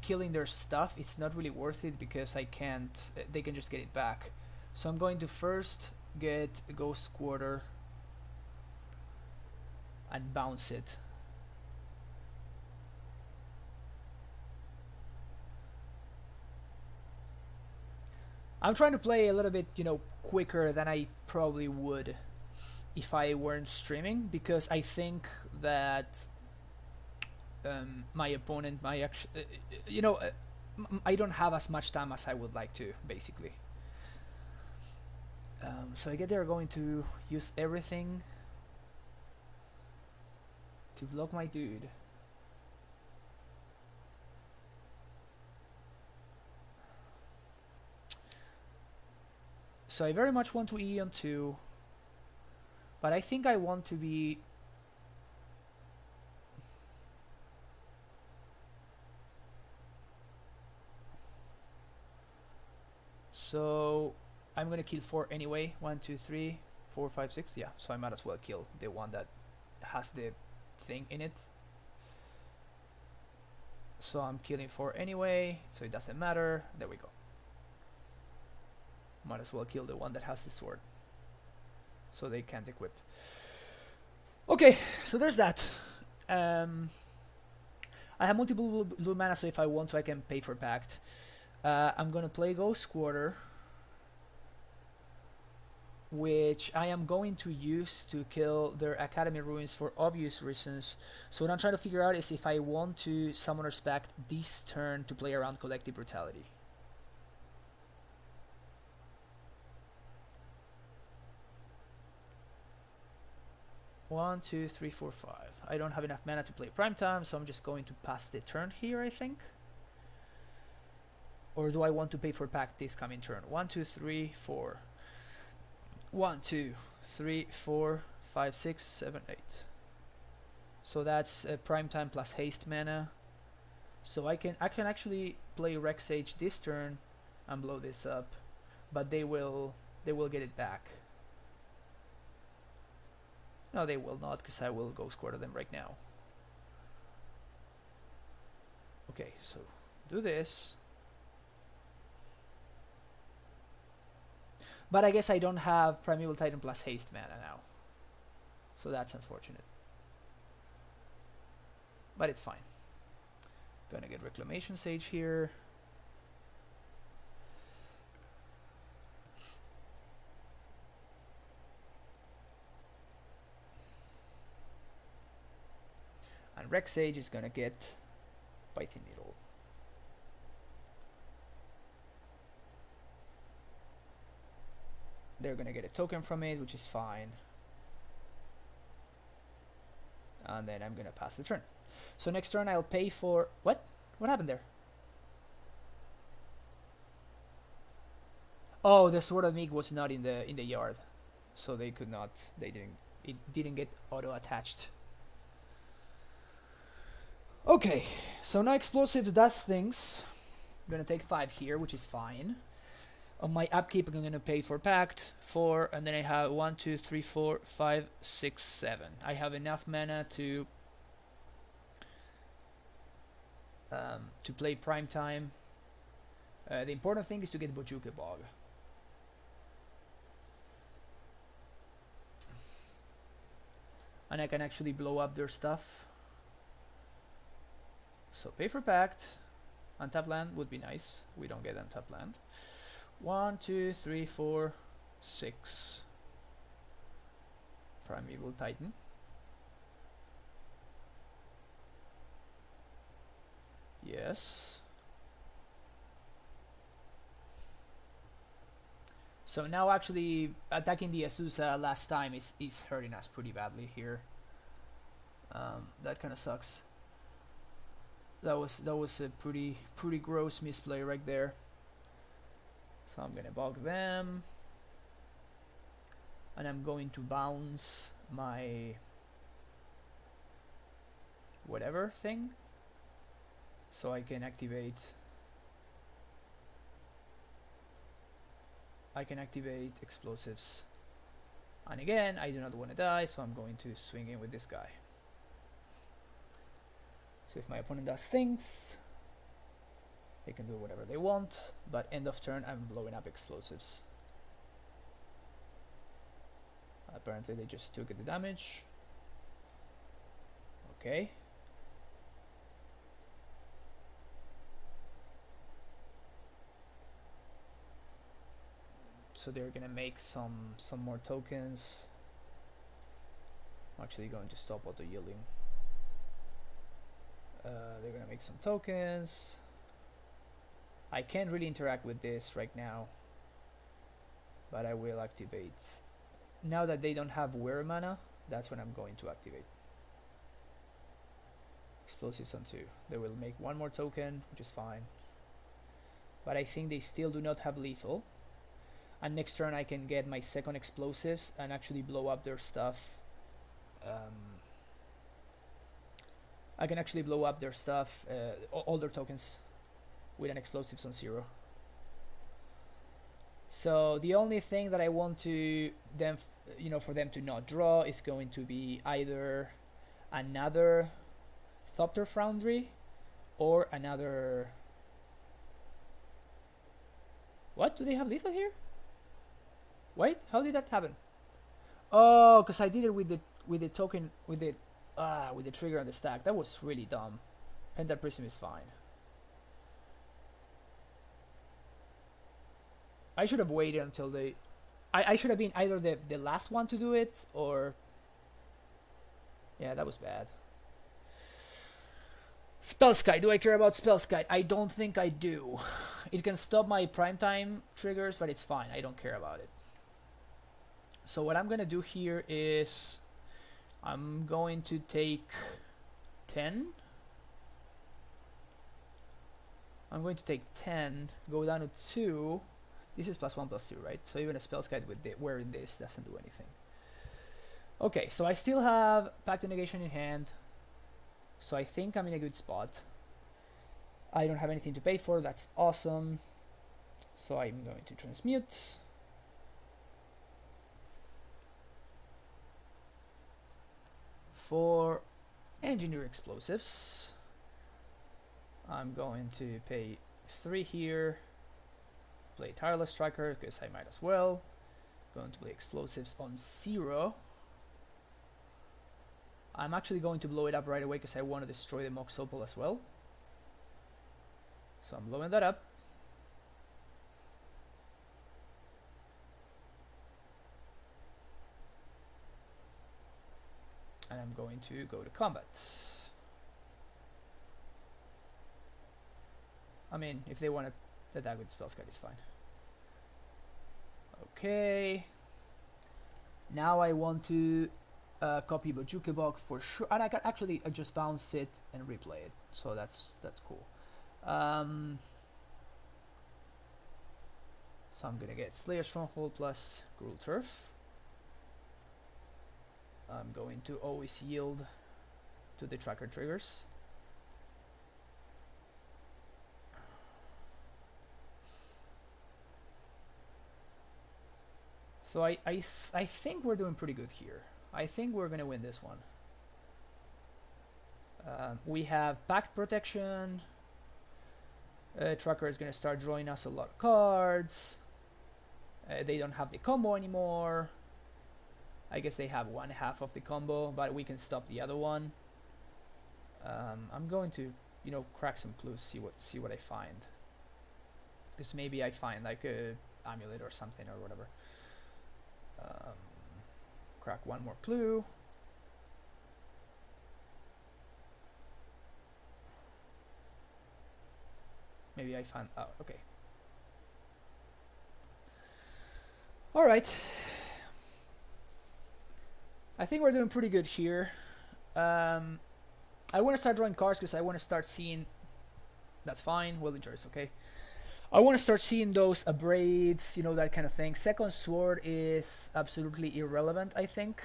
killing their stuff, it's not really worth it, because I can't. They can just get it back. So I'm going to first get Ghost Quarter and bounce it. I'm trying to play a little bit, you know, quicker than I probably would if I weren't streaming, because I think that my opponent might actually, you know, I don't have as much time as I would like to, basically. So I get they're going to use everything to block my dude. So I very much want to Eon 2, but I think I want to be... So I'm gonna kill 4 anyway. 1, 2, 3, 4, 5, 6. Yeah, so I might as well kill the one that has the thing in it. So I'm killing 4 anyway, so it doesn't matter. There we go. Might as well kill the one that has the sword, so they can't equip. Okay, so there's that. I have multiple blue mana, so if I want to, I can pay for Pact. I'm gonna play Ghost Quarter, which I am going to use to kill their Academy Ruins for obvious reasons. So what I'm trying to figure out is if I want to Summoner's Pact this turn to play around Collective Brutality. One, two, three, four, five. I don't have enough mana to play Primetime, so I'm just going to pass the turn here, I think. Or do I want to pay for Pact this coming turn? 1, 2, 3, 4. 1, 2, 3, 4, 5, 6, 7, 8. So that's Primetime plus haste mana. So I can actually play Rex Sage this turn and blow this up, but they will get it back. No, they will not, because I will Ghost Quarter them right now. Okay, so do this. But I guess I don't have Primeval Titan plus haste mana now. So that's unfortunate. But it's fine. Gonna get Reclamation Sage here. And Rex Sage is gonna get Python Needle. They're gonna get a token from it, which is fine. And then I'm gonna pass the turn. So next turn I'll pay for what? What happened there? Oh, the Sword of Meek was not in the yard, so they could not. They didn't. It didn't get auto attached. Okay, so now Explosive does things. I'm gonna take 5 here, which is fine. On my upkeep, I'm gonna pay for Pact 4, and then I have 1, 2, 3, 4, 5, 6, 7. I have enough mana to play Primetime. The important thing is to get Bojuka Bog. And I can actually blow up their stuff. So pay for Pact. Untap land would be nice. We don't get untap land. 1, 2, 3, 4, 6. Primeval Titan. Yes. So now actually attacking the Azusa last time is hurting us pretty badly here. That kind of sucks. That was a pretty gross misplay right there. So I'm gonna bog them, and I'm going to bounce my whatever thing, so I can activate. Explosives. And again, I do not want to die, so I'm going to swing in with this guy. So if my opponent does things, they can do whatever they want, but end of turn I'm blowing up explosives. Apparently they just took the damage. Okay. So they're gonna make some more tokens. I'm actually going to stop auto yielding. They're gonna make some tokens. I can't really interact with this right now, but I will activate. Now that they don't have wear mana, that's when I'm going to activate. Explosives on 2. They will make 1 more token, which is fine. But I think they still do not have lethal. And next turn I can get my second explosives and actually blow up their stuff. I can actually blow up their stuff, all their tokens, with an explosives on 0. So the only thing that I want to them, for them to not draw is going to be either another Thopter Foundry or another. What? Do they have lethal here? Wait, how did that happen? Oh, because I did it with the token with the trigger on the stack. That was really dumb. Penta Prism is fine. I should have waited until they... I should have been either the last one to do it, or... Yeah, that was bad. Spellskite. Do I care about Spellskite? I don't think I do. It can stop my primetime triggers, but it's fine. I don't care about it. So what I'm going to do here is... I'm going to take 10. I'm going to take 10, go down to 2. This is +1/+2, right? So even a Spellskite with wearing this doesn't do anything. Okay, so I still have Pact of Negation in hand. So I think I'm in a good spot. I don't have anything to pay for, that's awesome. So I'm going to transmute. For Engineer Explosives, I'm going to pay 3 here. Play Tireless Striker, because I might as well. Going to play Explosives on 0. I'm actually going to blow it up right away because I want to destroy the Mox Opal as well. So I'm blowing that up. And I'm going to go to combat. I mean, if they want to attack with Spellskite, it's fine. Okay. Now I want to copy Bojukebok for sure, and I can actually just bounce it and replay it. So that's cool. So I'm gonna get Slayer Stronghold plus Gruul Turf. I'm going to always yield to the tracker triggers. So I think we're doing pretty good here. I think we're gonna win this one. We have Pact Protection. Tracker is gonna start drawing us a lot of cards. They don't have the combo anymore. I guess they have 1/2 of the combo, but we can stop the other one. I'm going to, you know, crack some clues, see what I find. Because maybe I find like a amulet or something or whatever. Crack one more clue. Maybe I find... Oh, okay. Alright. I think we're doing pretty good here. I want to start drawing cards because I want to start seeing... That's fine. Willinger is okay. I want to start seeing those abrades, you know, that kind of thing. Second Sword is absolutely irrelevant, I think.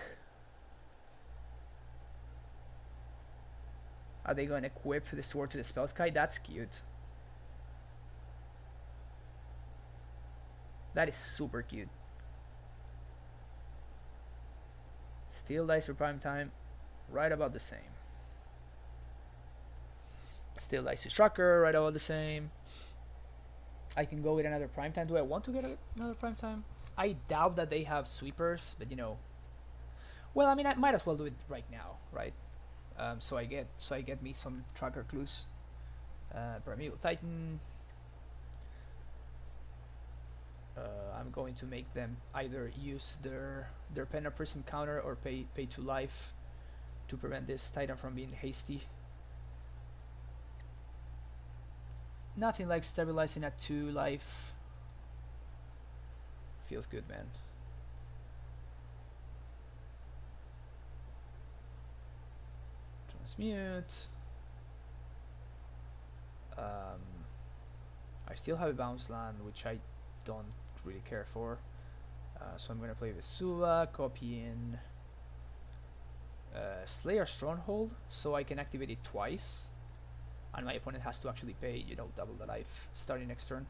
Are they going to equip the sword to the Spellskite? That's cute. That is super cute. Steel dice for prime time, right about the same. Steel dice to Strucker, right about the same. I can go with another prime time. Do I want to get another prime time? I doubt that they have sweepers, but you know. Well, I mean, I might as well do it right now, right? So I get me some tracker clues. Primeval Titan. I'm going to make them either use their Pen of Prism counter or pay 2 life to prevent this Titan from being hasty. Nothing like stabilizing at 2 life. Feels good, man. Transmute. I still have a bounce land, which I don't really care for. So I'm gonna play with Suva, copy in Slayer Stronghold, so I can activate it twice. And my opponent has to actually pay, you know, double the life starting next turn.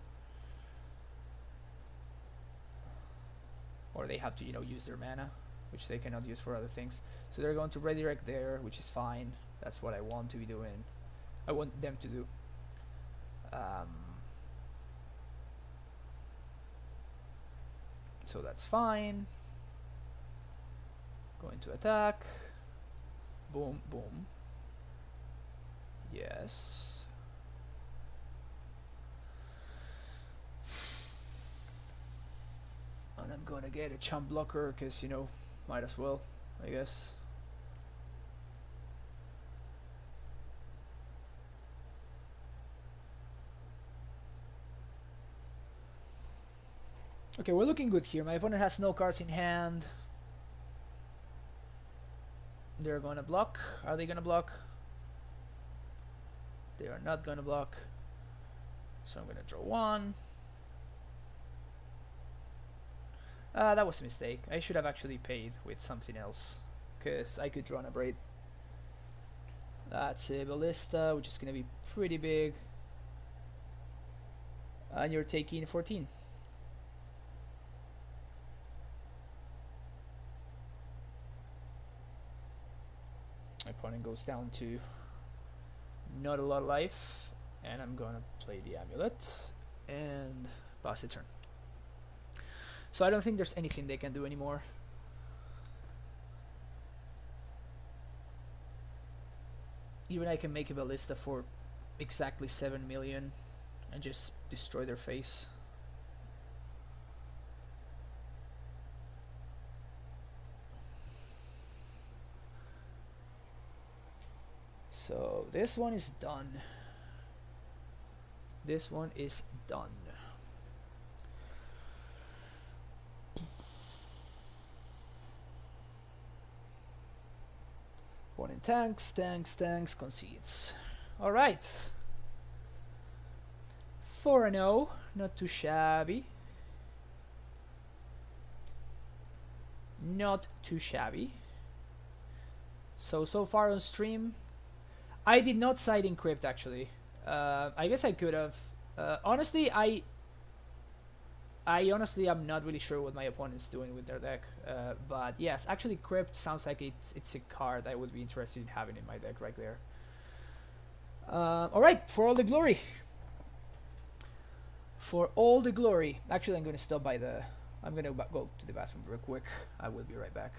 Or they have to, you know, use their mana, which they cannot use for other things. So they're going to redirect there, which is fine. That's what I want to be doing. I want them to do. So that's fine. Going to attack. Boom, boom. Yes. 5 And I'm gonna get a chump blocker, because, you know, might as well, I guess. Okay, we're looking good here. My opponent has no cards in hand. They're gonna block. Are they gonna block? They are not gonna block. So I'm gonna draw one. That was a mistake. I should have actually paid with something else, because I could draw on a braid. That's a ballista, which is gonna be pretty big. And you're taking 14. My opponent goes down to not a lot of life, and I'm gonna play the Amulet and pass the turn. So I don't think there's anything they can do anymore. Even I can make a ballista for exactly 7 million and just destroy their face. So this one is done. This one is done. One in tanks, concedes. Alright. 4-0, not too shabby. Not too shabby. So far on stream, I did not side encrypt actually. I guess I could have. Honestly, I honestly am not really sure what my opponent's doing with their deck. But yes, actually Crypt sounds like it's a card I would be interested in having in my deck right there. Alright, for all the glory. For all the glory. Actually, I'm going to stop by the... I'm going to go to the bathroom real quick. I will be right back.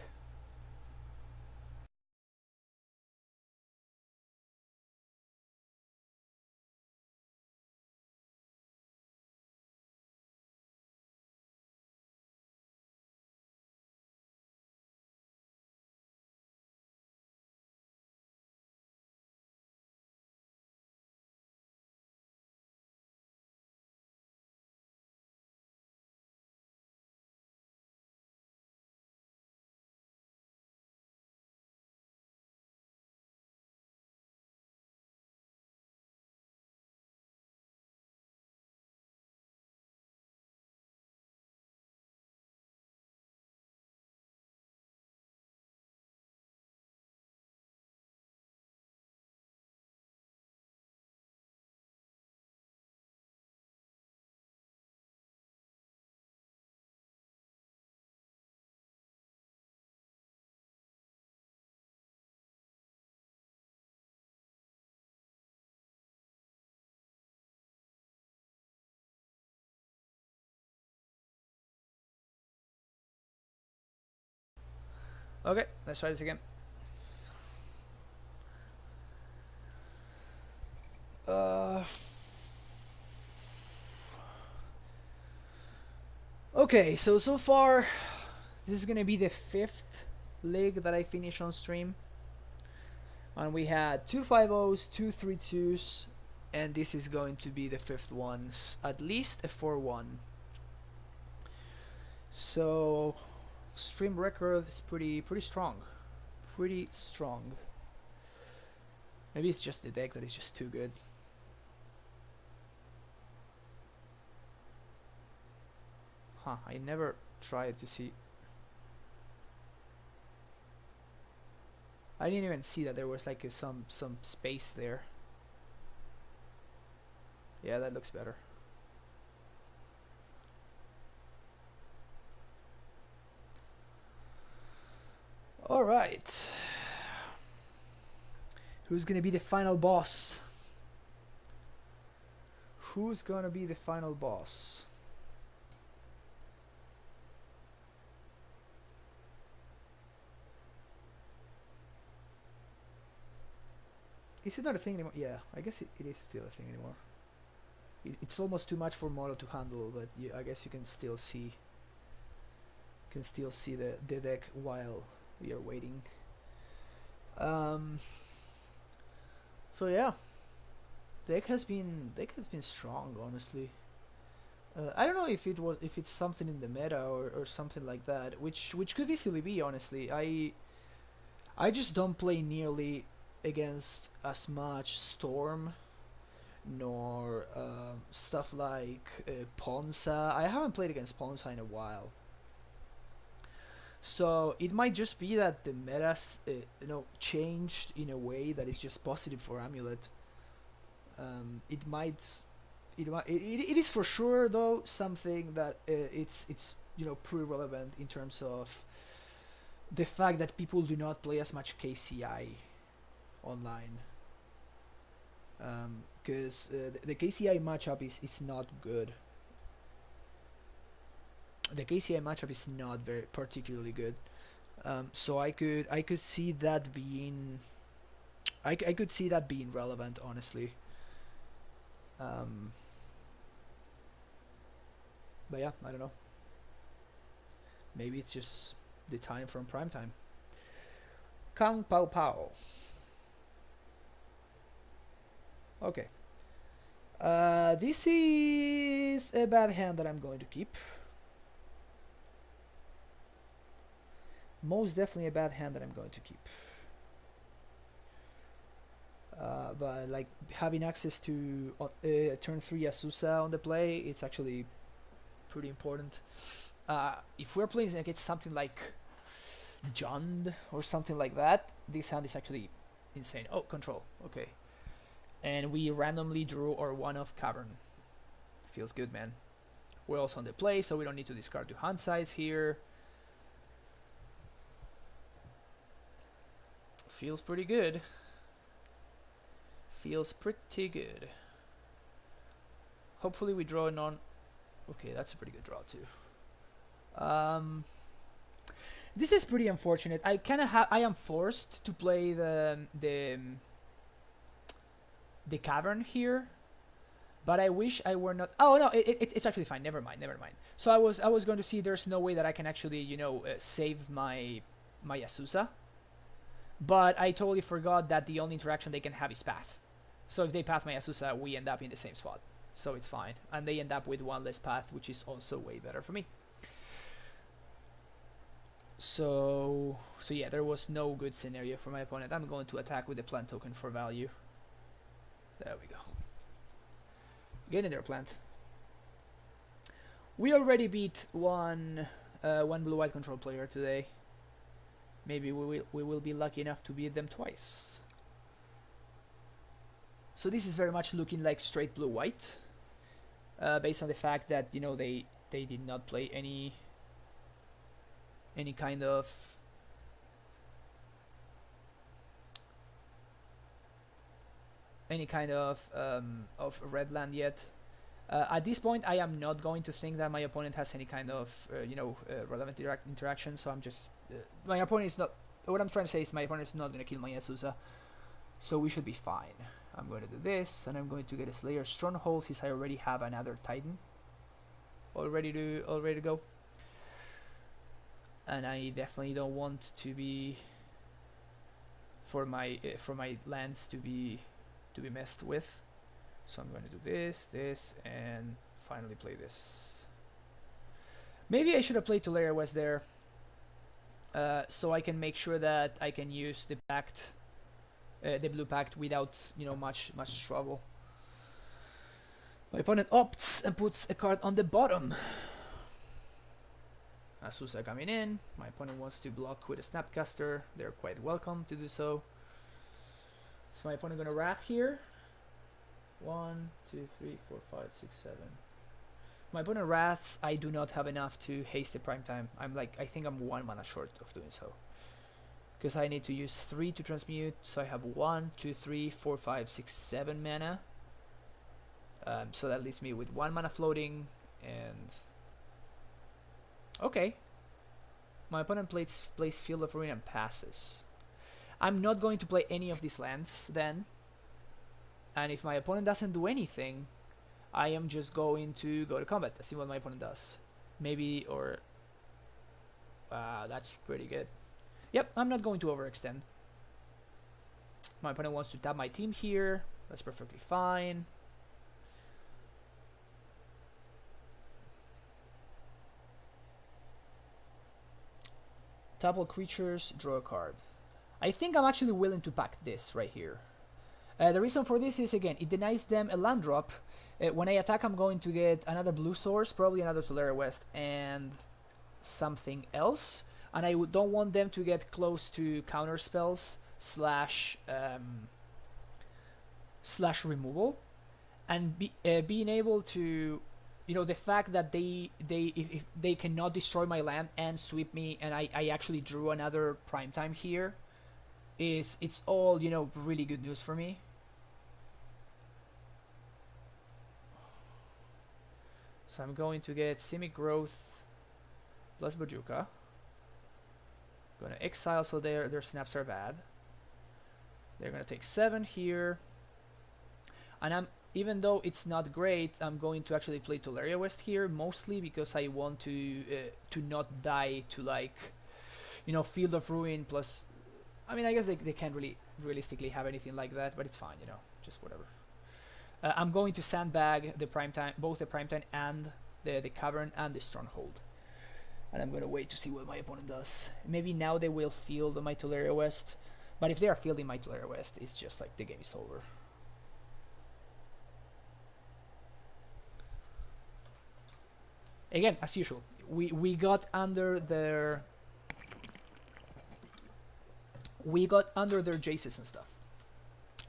Okay, let's try this again. Okay, so far, this is gonna be the 5th leg that I finish on stream. And we had 2 5-0s, 2 3-2s, and this is going to be the 5th one. At least a 4-1. So, stream record is pretty strong. Pretty strong. Maybe it's just the deck that is just too good. Huh, I never tried to see. I didn't even see that there was like some space there. Yeah, that looks better. Alright. Who's gonna be the final boss? Who's gonna be the final boss? Is it not a thing anymore? Yeah, I guess it is still a thing anymore. It's almost too much for Moto to handle, but yeah, I guess you can still see can still see the deck while we are waiting. So yeah, deck has been strong, honestly. I don't know if it's something in the meta or something like that, which could easily be, honestly. I just don't play nearly against as much Storm nor stuff like Ponza. I haven't played against Ponza in a while. So it might just be that the metas, changed in a way that is just positive for Amulet. It is for sure though something that it's pretty relevant in terms of the fact that people do not play as much KCI online. Because the KCI matchup is not good. The KCI matchup is not very particularly good. So I could see that being I could see that being relevant, honestly. But yeah, I don't know. Maybe it's just the time from prime time. Kang Pao Pao. Okay. This is a bad hand that I'm going to keep. Most definitely a bad hand that I'm going to keep. But like having access to turn 3 Azusa on the play, it's actually pretty important. If we're playing against something like Jund or something like that, this hand is actually insane. Oh, control. Okay. And we randomly drew our one-off Cavern. Feels good, man. We're also on the play, so we don't need to discard to hand size here. Feels pretty good. Feels pretty good. Hopefully we draw a non... Okay, that's a pretty good draw too. This is pretty unfortunate. I am forced to play the Cavern here, but I wish I were not. Oh no, it's actually fine. Never mind. So I was going to see there's no way that I can actually save my Azusa, but I totally forgot that the only interaction they can have is path. So if they path my Azusa, we end up in the same spot. So it's fine, and they end up with one less path, which is also way better for me. So yeah, there was no good scenario for my opponent. I'm going to attack with the plant token for value. There we go. Get in there, plant. We already beat one blue-white control player today. Maybe we will be lucky enough to beat them twice. So this is very much looking like straight blue-white, based on the fact that they did not play any kind of red land yet. At this point, I am not going to think that my opponent has any kind of relevant interaction. So I'm just my opponent is not. What I'm trying to say is my opponent is not going to kill my Azusa, so we should be fine. I'm going to do this, and I'm going to get a Slayer Stronghold since I already have another Titan all ready to go. And I definitely don't want to be for my lands to be messed with. So I'm going to do this, and finally play this. Maybe I should have played Tolaria West there, so I can make sure that I can use the pact, the blue pact, without much trouble. My opponent opts and puts a card on the bottom. Azusa coming in. My opponent wants to block with a Snapcaster. They're quite welcome to do so. So my opponent gonna Wrath here. 1, 2, 3, 4, 5, 6, 7. My opponent Wraths. I do not have enough to haste the prime time. I think I'm 1 mana short of doing so. Because I need to use 3 to transmute. So I have 1, 2, 3, 4, 5, 6, 7 mana. So that leaves me with 1 mana floating and... Okay. My opponent plays Field of Ruin and passes. I'm not going to play any of these lands then. And if my opponent doesn't do anything, I am just going to go to combat. Let's see what my opponent does. Maybe, or... That's pretty good. Yep, I'm not going to overextend. My opponent wants to tap my team here. That's perfectly fine. Tap all creatures, draw a card. I think I'm actually willing to pack this right here. The reason for this is, again, it denies them a land drop. When I attack, I'm going to get another blue source, probably another Tezzerator West, and something else. And I don't want them to get close to counter spells slash removal. And being able to, you know, the fact that if they cannot destroy my land and sweep me, and I actually drew another primetime here, it's all, you know, really good news for me. So I'm going to get Simic Growth plus Bojuka. Gonna exile, so their snaps are bad. They're gonna take 7 here, and even though it's not great, I'm going to actually play Tezzerator West here, mostly because I want to not die to, like, you know, Field of Ruin plus. I mean, I guess they can't really realistically have anything like that, but it's fine, you know, just whatever. I'm going to sandbag the primetime, both the primetime and the cavern and the stronghold, and I'm gonna wait to see what my opponent does. Maybe now they will field my Tezzerator West, but if they are fielding my Tezzerator West, it's just like the game is over. Again, as usual, we got under their Jaces and stuff.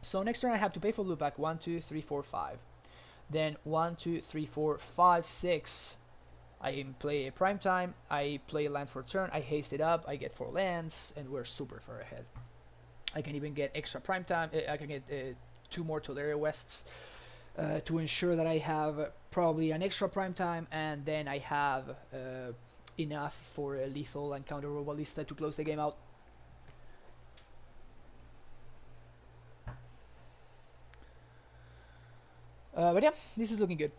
So next turn I have to pay for loop back 1, 2, 3, 4, 5. Then 1, 2, 3, 4, 5, 6. I play a primetime. I play a land for turn. I haste it up. I get 4 lands, and we're super far ahead. I can even get extra primetime. I can get 2 more Tezzerator Wests to ensure that I have probably an extra primetime, and then I have enough for a lethal and counter Robalista to close the game out. But yeah, this is looking good.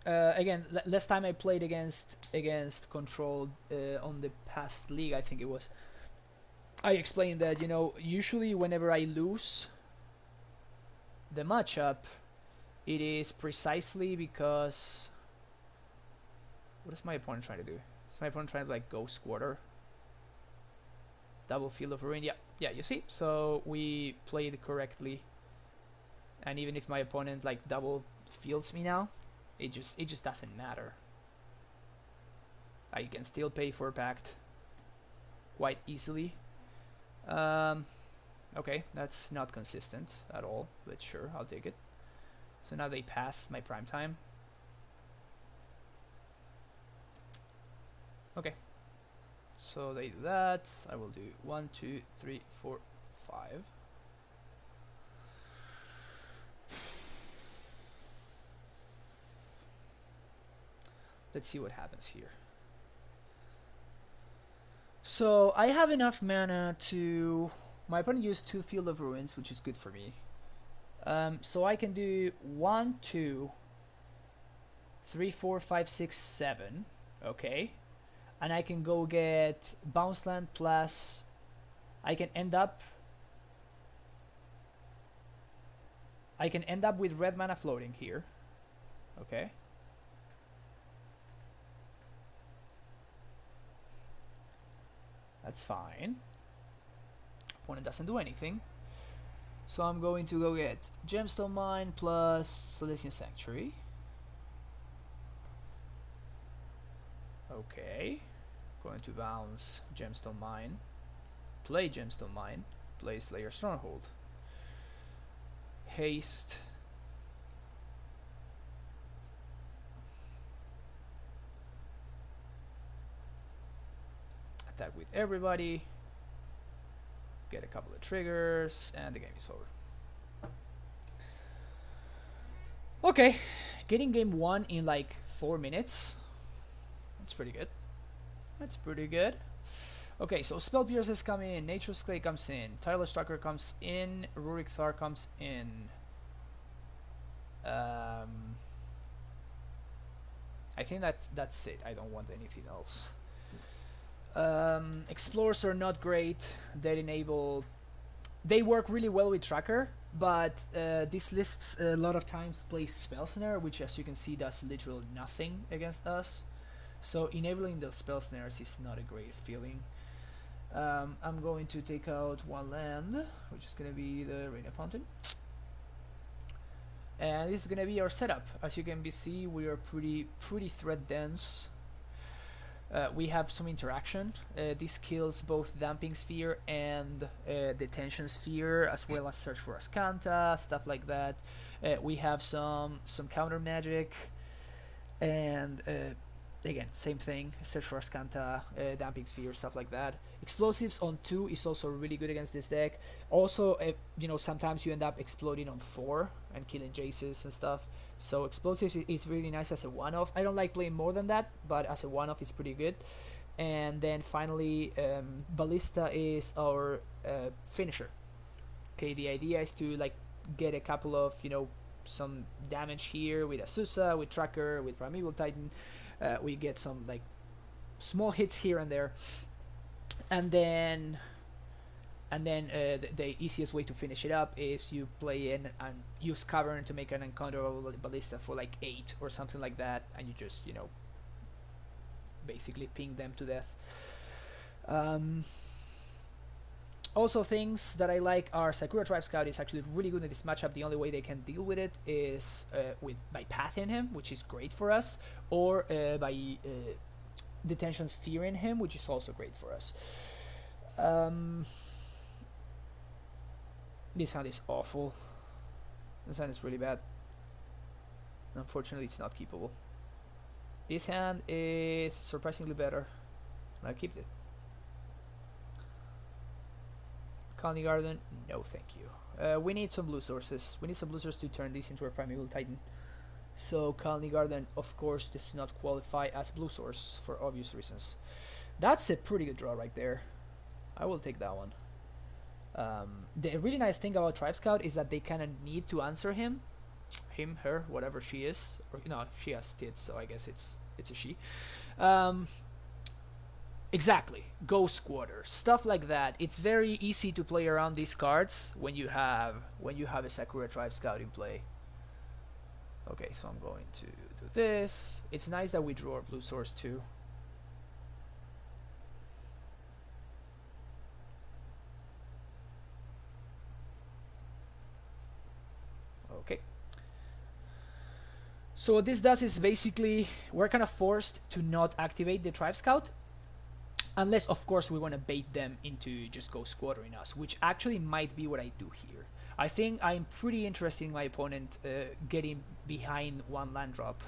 Again, last time I played against Control on the past league, I think it was, I explained that, you know, usually whenever I lose the matchup, it is precisely because, what is my opponent trying to do? Is my opponent trying to, like, go squatter? Double Field of Ruin, yeah, you see? So we played correctly. And even if my opponent, like, double fields me now, it just doesn't matter. I can still pay for a pact quite easily. Okay, that's not consistent at all, but sure, I'll take it. So now they pass my prime time. Okay, so they do that. I will do 1, 2, 3, 4, 5. Let's see what happens here. So I have enough mana to. My opponent used 2 Field of Ruins, which is good for me. So I can do 1, 2, 3, 4, 5, 6, 7. Okay, and I can go get Bounce Land plus. I can end up with red mana floating here. Okay. That's fine. Opponent doesn't do anything. So I'm going to go get Gemstone Mine plus Celestian Sanctuary. Okay. Going to bounce Gemstone Mine. Play Gemstone Mine. Play Slayer Stronghold. Haste. Attack with everybody, get a couple of triggers, and the game is over. Okay, getting game 1 in like 4 minutes. That's pretty good. That's pretty good. Okay, so Spell Pierces come in, Nature's Clay comes in, Tireless Tracker comes in, Rurik Thar comes in. I think that's it. I don't want anything else. Explorers are not great. They work really well with tracker, but these lists a lot of times play spell snare, which as you can see does literally nothing against us. So enabling those spell snares is not a great feeling. I'm going to take out one land, which is going to be the Rain of Fountain. And this is going to be our setup. As you can see, we are pretty threat dense. We have some interaction. This kills both Damping Sphere and Detention Sphere, as well as Search for Ascanta, stuff like that. We have some counter magic, and again, same thing, Search for Ascanta, Damping Sphere, stuff like that. Explosives on 2 is also really good against this deck. Also, you know, sometimes you end up exploding on 4 and killing Jaces and stuff. So explosives is really nice as a one-off. I don't like playing more than that, but as a one-off it's pretty good. And then finally, Ballista is our finisher. Okay, the idea is to like get a couple of, you know, some damage here with Azusa, with Tracker, with Primeval Titan. We get some like small hits here and there, and then the easiest way to finish it up is you play and use Cavern to make an uncounterable Ballista for like 8 or something like that, and you just, you know, basically ping them to death. Also, things that I like are Sakura Tribe Scout is actually really good in this matchup. The only way they can deal with it is by pathing him, which is great for us, or by Detention Sphere in him, which is also great for us. This hand is awful. This hand is really bad. Unfortunately, it's not keepable. This hand is surprisingly better. I keep it. Colony Garden, no thank you. We need some blue sources. We need some blue sources to turn this into a Primeval Titan. So Colony Garden, of course, does not qualify as blue source for obvious reasons. That's a pretty good draw right there. I will take that one. The really nice thing about Tribe Scout is that they kind of need to answer him, her, whatever she is. Or, no, she has tits, so I guess it's a she. Exactly, Ghost Quarter, stuff like that. It's very easy to play around these cards when you have a Sakura Tribe Scout in play. Okay, so I'm going to do this. It's nice that we draw our blue source too. Okay. So what this does is basically we're kind of forced to not activate the Tribe Scout. Unless, of course, we want to bait them into just go squattering us, which actually might be what I do here. I think I'm pretty interested in my opponent getting behind one land drop.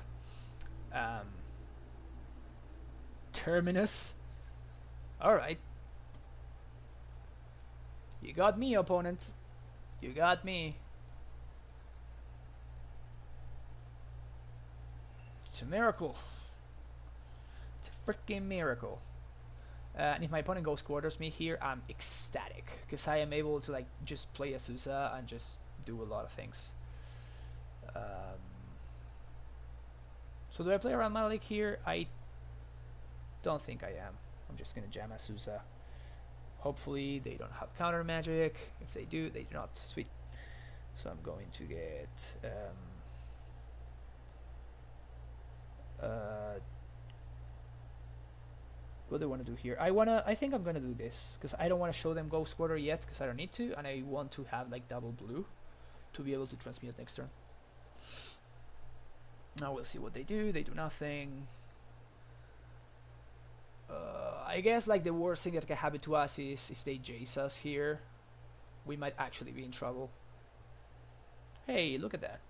Terminus. Alright. You got me, opponent. You got me. It's a miracle. It's a freaking miracle. And if my opponent goes quarters me here, I'm ecstatic because I am able to like just play Azusa and just do a lot of things. So do I play around Malik here? I don't think I am. I'm just gonna jam Azusa. Hopefully they don't have counter magic. If they do, they do not. Sweet. So I'm going to get what do I want to do here? I think I'm gonna do this because I don't want to show them Ghost Quarter yet because I don't need to, and I want to have like double blue to be able to transmute next turn. Now we'll see what they do. They do nothing. I guess like the worst thing that can happen to us is if they Jace us here, we might actually be in trouble. Hey, look at that.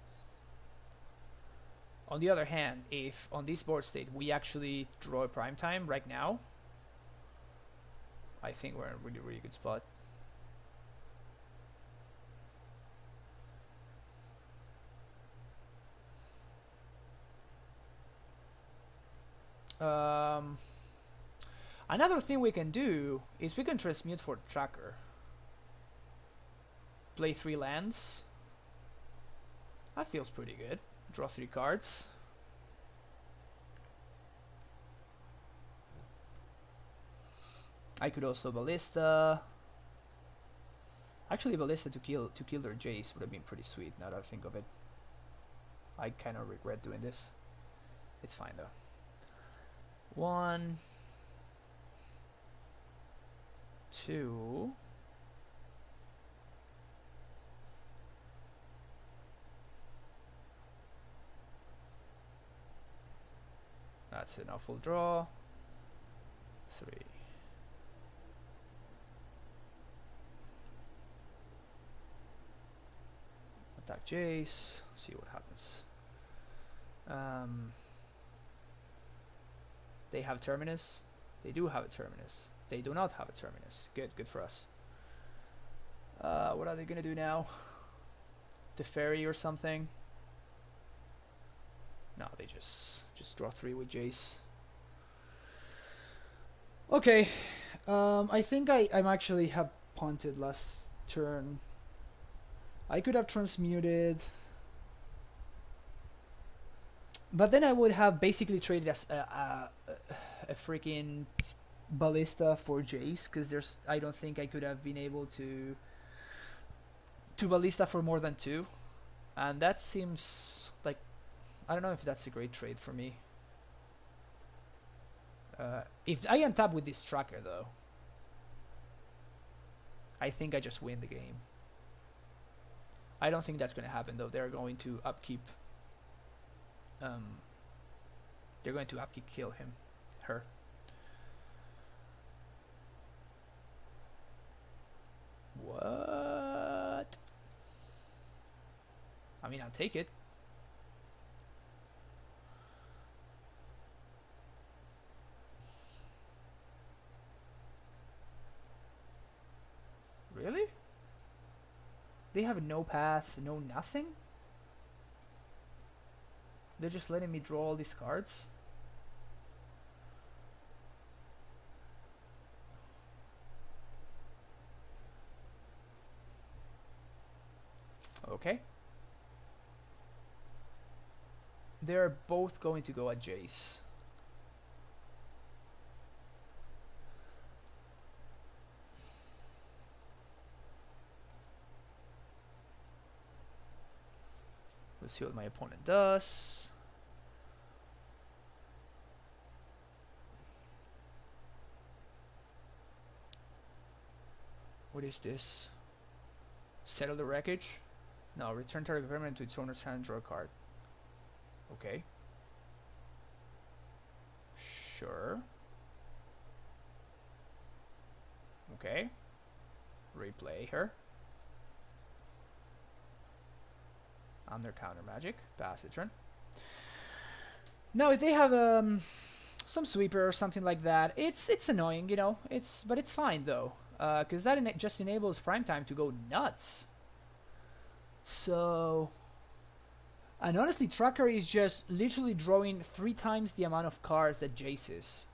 On the other hand, if on this board state we actually draw a prime time right now, I think we're in a really, really good spot. Another thing we can do is we can transmute for Tracker. Play 3 lands. That feels pretty good. Draw 3 cards. I could also Ballista. Actually, Ballista to kill their Jace would have been pretty sweet. Now that I think of it, I kind of regret doing this. It's fine though. 1, 2. That's an awful draw. 3. Attack Jace. See what happens. They have Terminus. They do have a Terminus. They do not have a Terminus. Good for us. What are they gonna do now? The Fairy or something? No, they just draw 3 with Jace. Okay, I think I'm actually have punted last turn. I could have transmuted, but then I would have basically traded as a freaking Ballista for Jace, because I don't think I could have been able to Ballista for more than 2, and that seems like, I don't know if that's a great trade for me. If I untap with this tracker though, I think I just win the game. I don't think that's going to happen though. They're going to upkeep. They're going to upkeep kill her. What? I mean, I'll take it. Really? They have no path, no nothing? They're just letting me draw all these cards? Okay. They're both going to go at Jace. Let's see what my opponent does. What is this? Settle the wreckage? No, return target permanent to its owner's hand and draw a card. Okay. Sure. Okay. Replay her. Under counter magic. Pass the turn. Now if they have some sweeper or something like that, it's annoying, you know. But it's fine though, because that just enables Primetime to go nuts. So, and honestly, Tracker is just literally drawing 3 times the amount of cards that Jace is.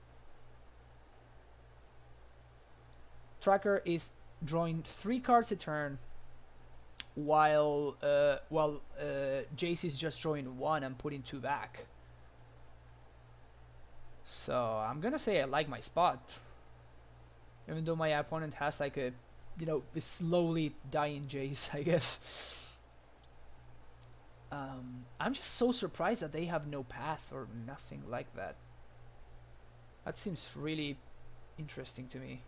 Tracker is drawing 3 cards a turn, while Jace is just drawing 1 and putting 2 back. So I'm gonna say I like my spot, even though my opponent has like a, you know, this slowly dying Jace, I guess. I'm just so surprised that they have no path or nothing like that. That seems really interesting to me.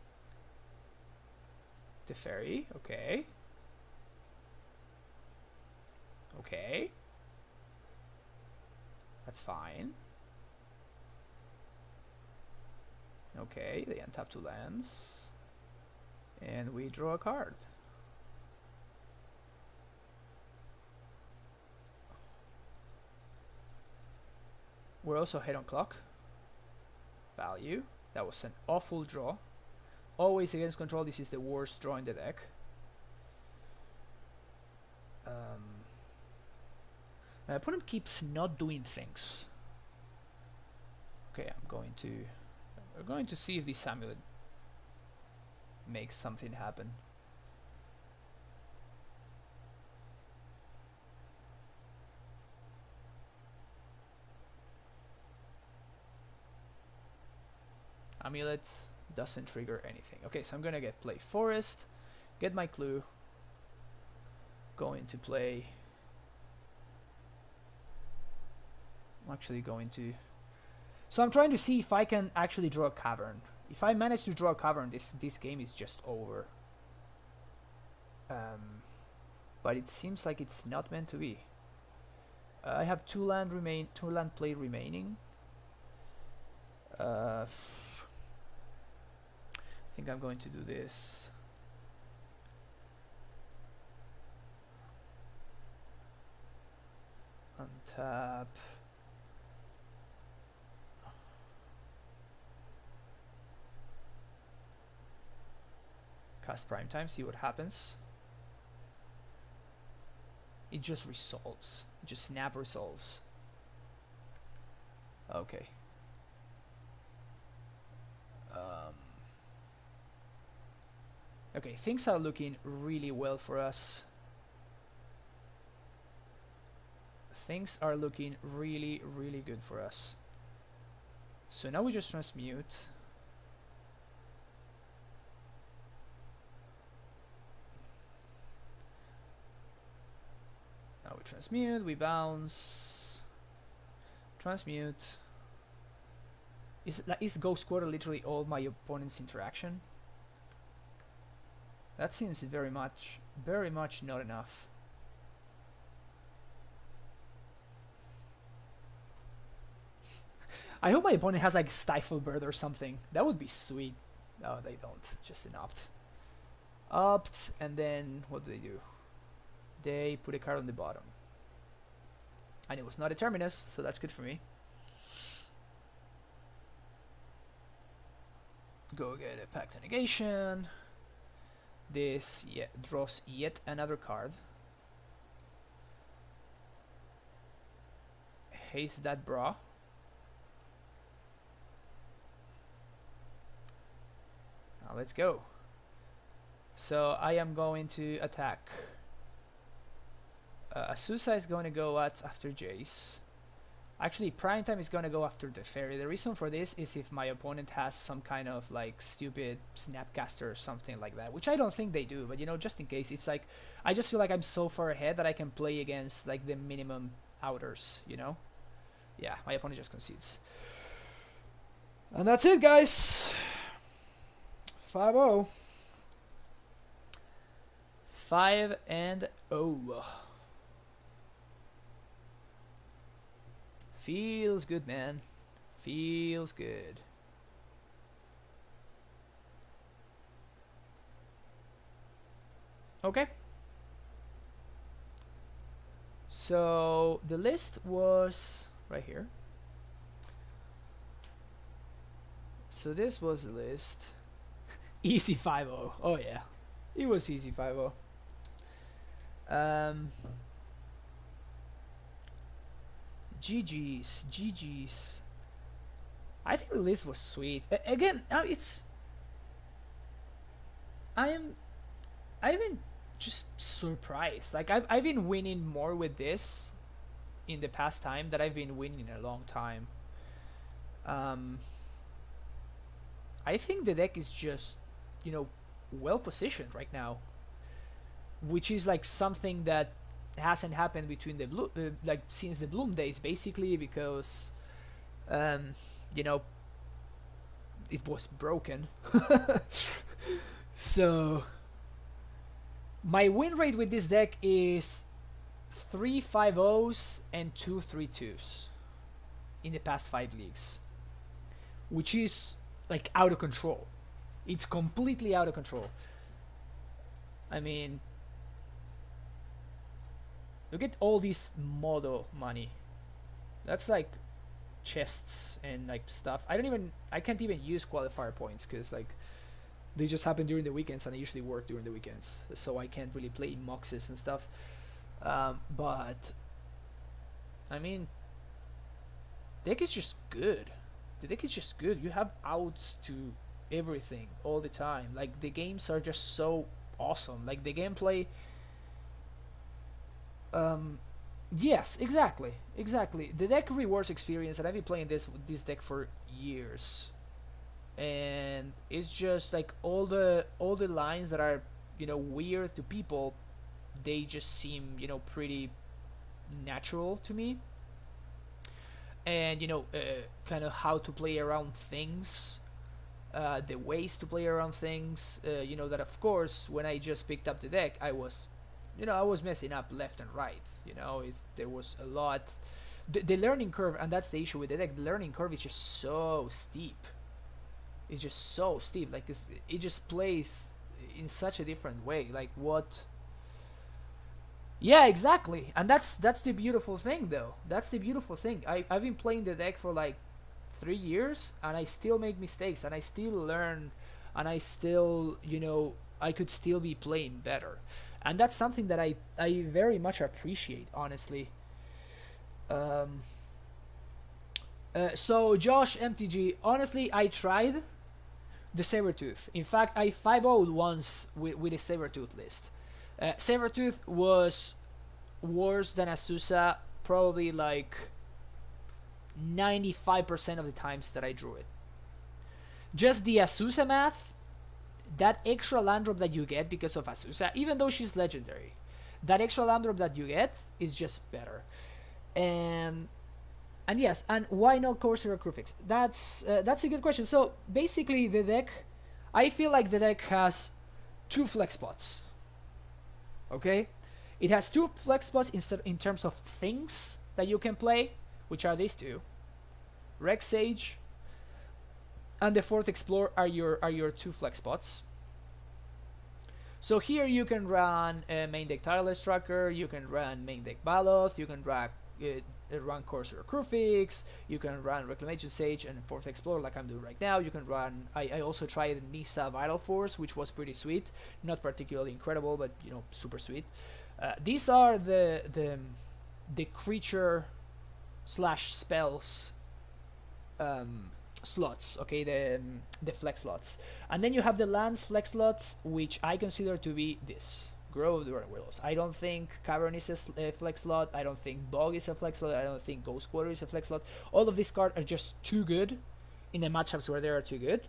The Fairy, okay. Okay. That's fine. Okay, they untap 2 lands. And we draw a card. We're also ahead on clock. Value. That was an awful draw. Always against control, this is the worst draw in the deck. My opponent keeps not doing things. Okay, we're going to see if this Amulet makes something happen. Amulet, Doesn't trigger anything. Okay, so I'm gonna get play forest, get my clue, go into play. I'm actually going to... So I'm trying to see if I can actually draw a cavern. If I manage to draw a cavern, this game is just over. But it seems like it's not meant to be. I have two land play remaining. I think I'm going to do this. Untap. Cast prime time, see what happens. It just resolves. It just snap resolves. Okay. Okay, things are looking really well for us. Things are looking really, really good for us. So now we just transmute. Now we transmute, we bounce. Transmute. Is Ghost Quarter literally all my opponent's interaction? That seems very much not enough. I hope my opponent has like Stifle Bird or something. That would be sweet. No, they don't. Just an opt. Opt, and then what do? They put a card on the bottom. And it was not a Terminus, so that's good for me. Go get a Pact of Negation. This draws yet another card. Haste that bra. Now let's go. So I am going to attack. Azusa is going to go after Jace. Actually, Prime Time is going to go after the Fairy. The reason for this is if my opponent has some kind of like stupid Snapcaster or something like that, which I don't think they do, but you know, just in case. It's like, I just feel like I'm so far ahead that I can play against like the minimum outers, you know? Yeah, my opponent just concedes. And that's it, guys. 5-0. 5-0. Feels good, man. Feels good. Okay. So the list was right here. So this was the list. Easy 5-0. Oh yeah. It was easy 5-0. GG's. I think the list was sweet. Again, I've been just surprised. Like I've been winning more with this in the past time that I've been winning in a long time. I think the deck is just, you know, well positioned right now, which is like something that hasn't happened between the like since the Bloom days, basically, because you know, it was broken. So my win rate with this deck is 3 5-0s and 2 3-2s in the past 5 leagues, which is like out of control. It's completely out of control. I mean, look at all this model money. That's like chests and like stuff. I can't even use qualifier points because like they just happen during the weekends and I usually work during the weekends, so I can't really play Moxes and stuff. But I mean, deck is just good. The deck is just good. You have outs to everything all the time. Like the games are just so awesome. Like the gameplay. Yes, exactly. The deck rewards experience, and I've been playing this deck for years. and it's just like all the lines that are, weird to people, they just seem, pretty natural to me. And kind of how to play around things, the ways to play around things. That of course, when I just picked up the deck, I was messing up left and right. There was a lot. The learning curve, and that's the issue with the deck. The learning curve is just so steep. It's just so steep. Like it just plays in such a different way. Like what? Yeah, exactly. And that's the beautiful thing, though. That's the beautiful thing. I've been playing the deck for like 3 years, and I still make mistakes, and I still learn, and I still, I could still be playing better, and that's something that I very much appreciate, honestly. Um, so Josh MTG, honestly, I tried the Sabertooth. In fact, I 5-0'd once with a Sabertooth list. Sabertooth was worse than Azusa, probably like 95% of the times that I drew it. Just the Azusa math, that extra land drop that you get because of Azusa, even though she's legendary, that extra land drop that you get is just better. And yes, and why not Corsair Crucifix? That's a good question. So basically, the deck, I feel like the deck has two flex spots. Okay, it has two flex spots in terms of things that you can play, which are these two, Rex Sage and the fourth Explore are your two flex spots. So here you can run main deck Tireless Tracker, you can run main deck Baloth, you can run Corsair Crucifix, you can run Reclamation Sage and fourth Explorer like I'm doing right now. You can run. I also tried Nissa Vital Force, which was pretty sweet, not particularly incredible, but super sweet. These are the creature slash spells slots, okay, the flex slots, and then you have the lands flex slots, which I consider to be this Grove of the Burning Willows. I don't think Cavern is a flex slot. I don't think Bog is a flex slot. I don't think Ghost Quarter is a flex slot. All of these cards are just too good in the matchups where they are too good.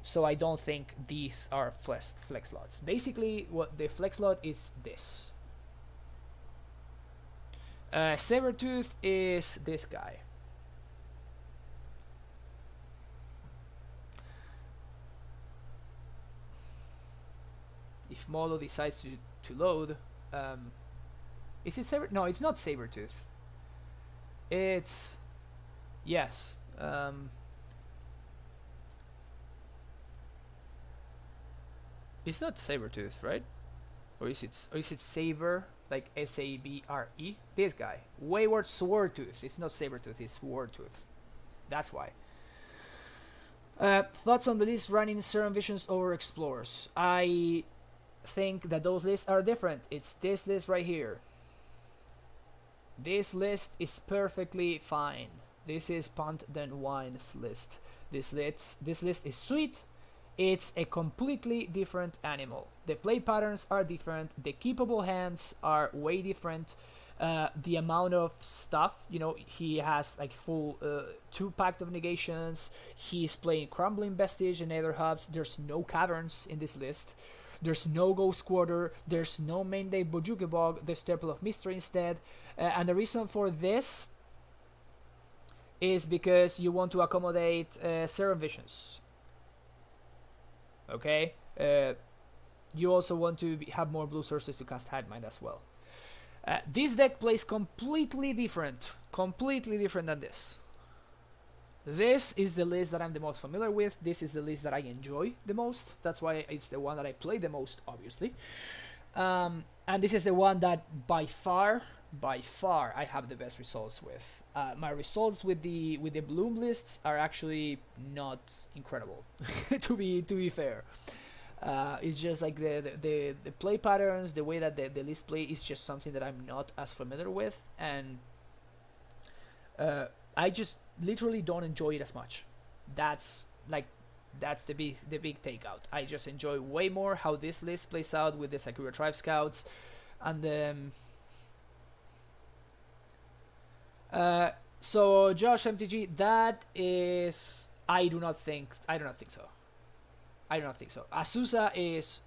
So I don't think these are flex slots. Basically, what the flex slot is this. Sabertooth is this guy. If Modo decides to load, is it Saber? No, it's not Sabertooth. It's yes. It's not Sabertooth, right? Or is it Saber, like Sabre? This guy, Wayward Swordtooth. It's not Sabertooth. It's Swordtooth. That's why. Thoughts on the list running Serum Visions over Explorers? I think that those lists are different. It's this list right here. This list is perfectly fine. This is Punt Then Wine's list. This list is sweet. It's a completely different animal. The play patterns are different. The keepable hands are way different. The amount of stuff, he has like full 2 Pact of Negations. He's playing Crumbling Vestige and Nether Hubs. There's no Caverns in this list. There's no Ghost Quarter. There's no main deck Bojuke Bog. There's Temple of Mystery instead. And the reason for this is because you want to accommodate Serum Visions. Okay? You also want to have more blue sources to cast Hidemind as well. This deck plays completely different than this. This is the list that I'm the most familiar with. This is the list that I enjoy the most. That's why it's the one that I play the most, obviously. And this is the one that by far I have the best results with. My results with the Bloom lists are actually not incredible, to be fair. It's just like the play patterns, the way that the list play is just something that I'm not as familiar with, and I just literally don't enjoy it as much. That's the big takeout. I just enjoy way more how this list plays out with the Sakura Tribe Scouts, and so Josh MTG, that is I do not think so. I do not think so. Azusa is,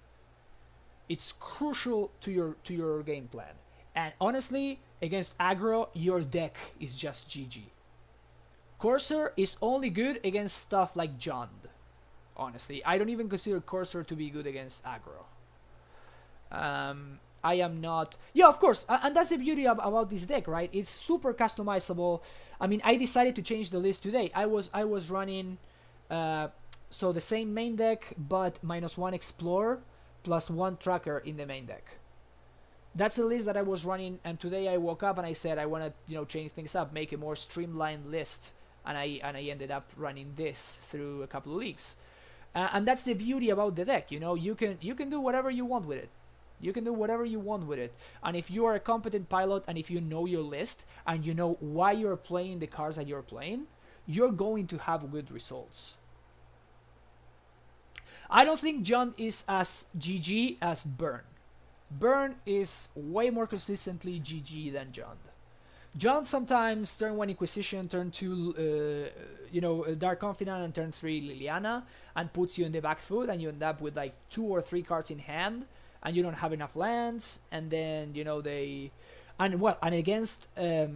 it's crucial to your game plan. And honestly, against aggro, your deck is just GG. Corsair is only good against stuff like Jund. Honestly, I don't even consider Corsair to be good against aggro. I am not. Yeah, of course, and that's the beauty about this deck, right? It's super customizable. I mean, I decided to change the list today. I was running, so the same main deck, but -1 Explorer plus 1 Tracker in the main deck. That's the list that I was running, and today I woke up and I said I want to change things up, make a more streamlined list, and I ended up running this through a couple of leagues, and that's the beauty about the deck. You can do whatever you want with it. You can do whatever you want with it, and if you are a competent pilot and if you know your list and you know why you're playing the cards that you're playing, you're going to have good results. I don't think Jund is as GG as Burn. Burn is way more consistently GG than Jund. Jund sometimes turn 1 Inquisition, turn 2 Dark Confidant, and turn 3 Liliana, and puts you in the back foot, and you end up with like 2 or 3 cards in hand, and you don't have enough lands, and then and against a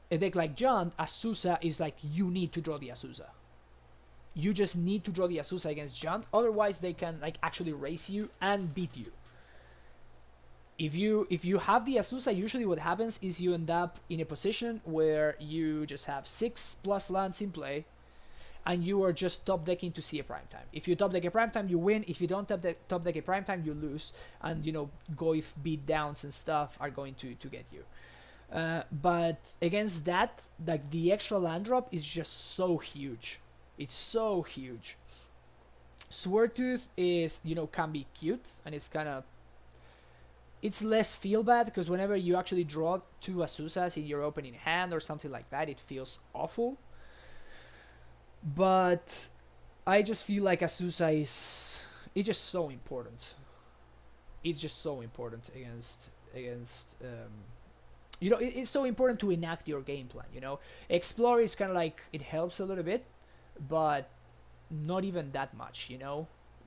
deck like Jund, Azusa is like, you need to draw the Azusa. You just need to draw the Azusa against Jund, otherwise they can like actually race you and beat you. If you have the Azusa, usually what happens is you end up in a position where you just have 6+ lands in play, and you are just top decking to see a prime time. If you top deck a prime time, you win. If you don't top deck a prime time, you lose. And Goif beat downs and stuff are going to get you. But against that, like, the extra land drop is just so huge. It's so huge. Sweartooth is can be cute, and it's less feel bad because whenever you actually draw 2 Azuzas in your opening hand or something like that, it feels awful. But I just feel like Azusa it's just so important. It's just so important against it's so important to enact your game plan. Explorer is kind of like, it helps a little bit, but not even that much.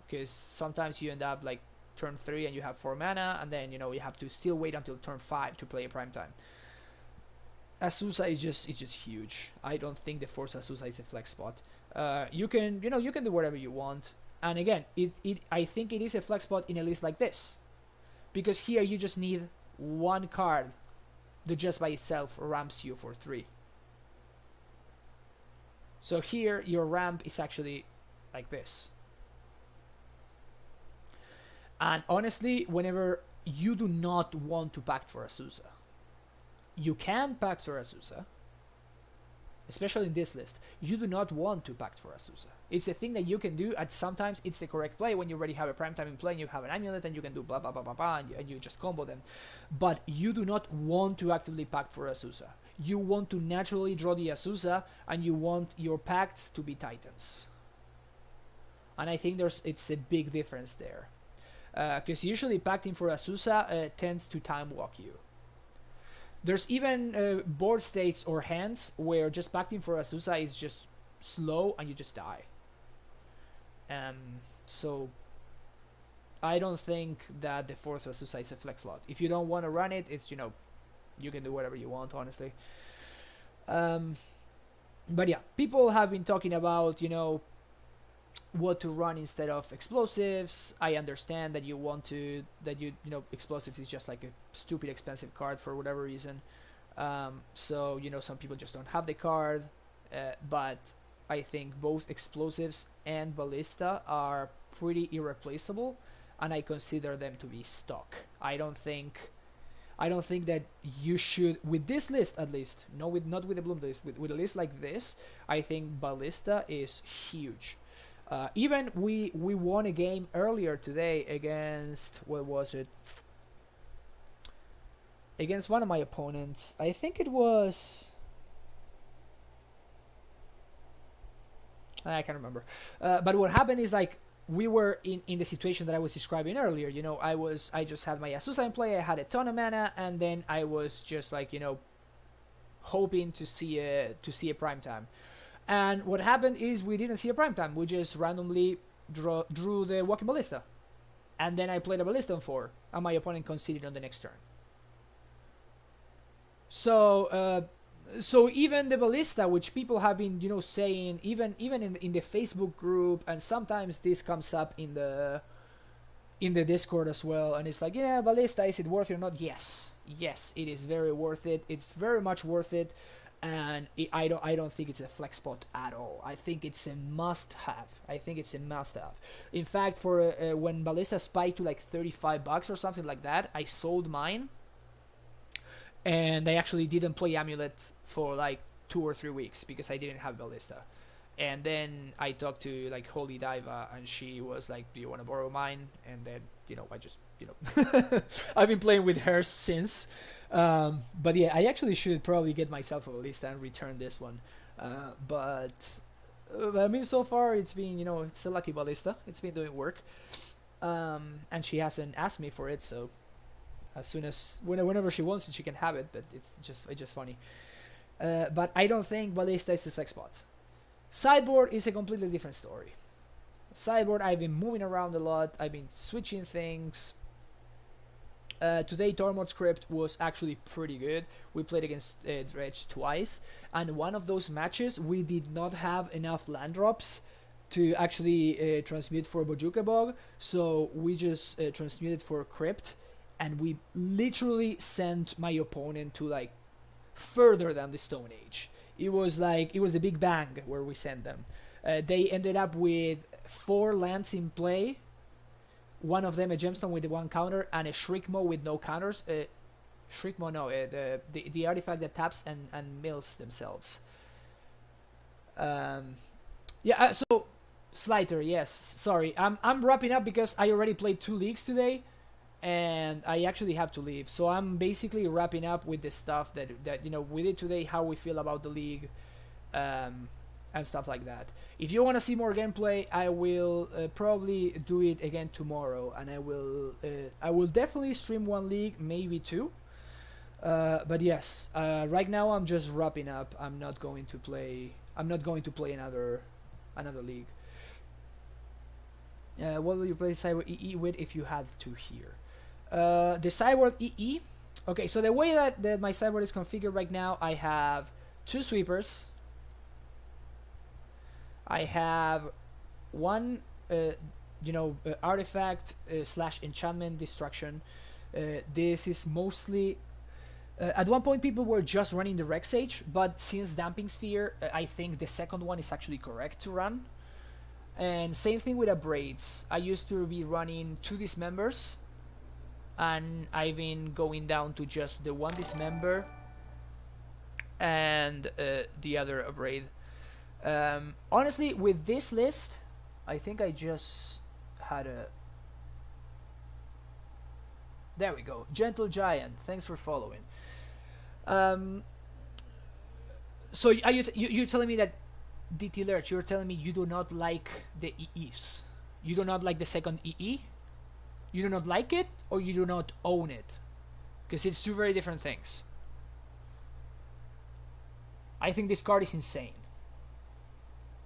Because sometimes you end up like turn 3 and you have 4 mana, and then you have to still wait until turn 5 to play a prime time. Azusa is just huge. I don't think the Force Azusa is a flex spot. You can do whatever you want, and again, I think it is a flex spot in a list like this, because here you just need 1 card that just by itself ramps you for 3. So here your ramp is actually like this. And honestly, whenever you do not want to pact for Azusa, you can pact for Azusa, especially in this list. You do not want to pact for Azusa. It's a thing that you can do, and sometimes it's the correct play when you already have a prime time in play and you have an Amulet, and you can do blah blah blah blah blah, and you just combo them. But you do not want to actively pact for Azusa. You want to naturally draw the Azusa, and you want your pacts to be Titans. And I think it's a big difference there. Because usually pacting for Azusa tends to time walk you. There's even board states or hands where just pacting for Azusa is just slow and you just die. So I don't think that the 4th Azusa is a flex slot. If you don't want to run it, it's you can do whatever you want, honestly. But yeah, people have been talking about what to run instead of explosives. I understand that explosives is just like a stupid expensive card for whatever reason. So some people just don't have the card, but I think both explosives and ballista are pretty irreplaceable, and I consider them to be stock. I don't think that you should, with this list at least, not with the Bloom list, with a list like this, I think ballista is huge. Even we won a game earlier today against, what was it? Against one of my opponents. I think it was... I can't remember. But what happened is, like, we were in the situation that I was describing earlier. I just had my Azusa in play, I had a ton of mana, and then I was just like, hoping to see a prime time. And what happened is we didn't see a prime time. We just randomly drew the Walking Ballista. And then I played a Ballista on 4, and my opponent conceded on the next turn. So even the Ballista, which people have been, saying, even in the Facebook group, and sometimes this comes up in the Discord as well, and it's like, yeah, Ballista, is it worth it or not? Yes, it is very worth it. It's very much worth it, and I don't think it's a flex spot at all. I think it's a must-have. In fact, for when Ballista spiked to like $35 or something like that, I sold mine, and I actually didn't play Amulet for like 2 or 3 weeks because I didn't have Ballista. And then I talked to like Holy Diva, and she was like, "Do you want to borrow mine?" And then I just I've been playing with her since. But yeah, I actually should probably get myself a Ballista and return this one. But I mean, so far it's been it's a lucky Ballista. It's been doing work. And she hasn't asked me for it, so as soon as whenever she wants it, she can have it. But it's just funny. But I don't think Ballista is a flex spot. Sideboard is a completely different story. Sideboard, I've been moving around a lot. I've been switching things. Today, Tormod's Crypt was actually pretty good. We played against Dredge twice, and one of those matches we did not have enough land drops to actually transmute for Bojuka Bog, so we just transmuted for Crypt, and we literally sent my opponent to like further than the Stone Age. It was the Big Bang where we sent them. They ended up with 4 lands in play. One of them a gemstone with 1 counter, and a Shrikmo with no counters. Shrikmo, no, the artifact that taps and mills themselves. So Slighter, yes. Sorry, I'm wrapping up because I already played 2 leagues today, and I actually have to leave. So I'm basically wrapping up with the stuff that we did today, how we feel about the league, and stuff like that. If you want to see more gameplay, I will probably do it again tomorrow, and I will definitely stream 1 league, maybe 2. But yes, right now I'm just wrapping up. I'm not going to play another league. What will you play Cyber EE with if you had to here? The Cyber EE. Okay, so the way that my Cyber is configured right now, I have 2 sweepers. I have 1, artifact / enchantment destruction. This is mostly. At one point, people were just running the Rex Sage, but since Damping Sphere, I think the second one is actually correct to run. And same thing with Abrades. I used to be running 2 Dismembers, and I've been going down to just the 1 Dismember and the other Abrade. Honestly, with this list, I think I just had a... There we go. Gentle Giant, thanks for following. So you're telling me that DT Lurch, you're telling me you do not like the EEs. You do not like the second EE? You do not like it, or you do not own it? Because it's 2 very different things. I think this card is insane.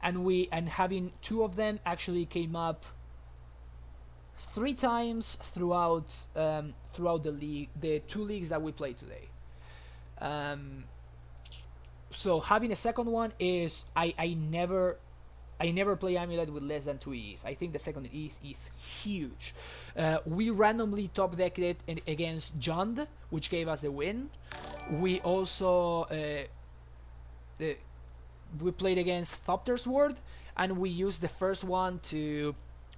And having 2 of them actually came up 3 times throughout the league, the 2 leagues that we played today. So having a second one is I never play Amulet with less than 2 EEs. I think the second EEs is huge. We randomly top decked it against Jund, which gave us the win. We also we played against Thopter's Ward, and we used the first one to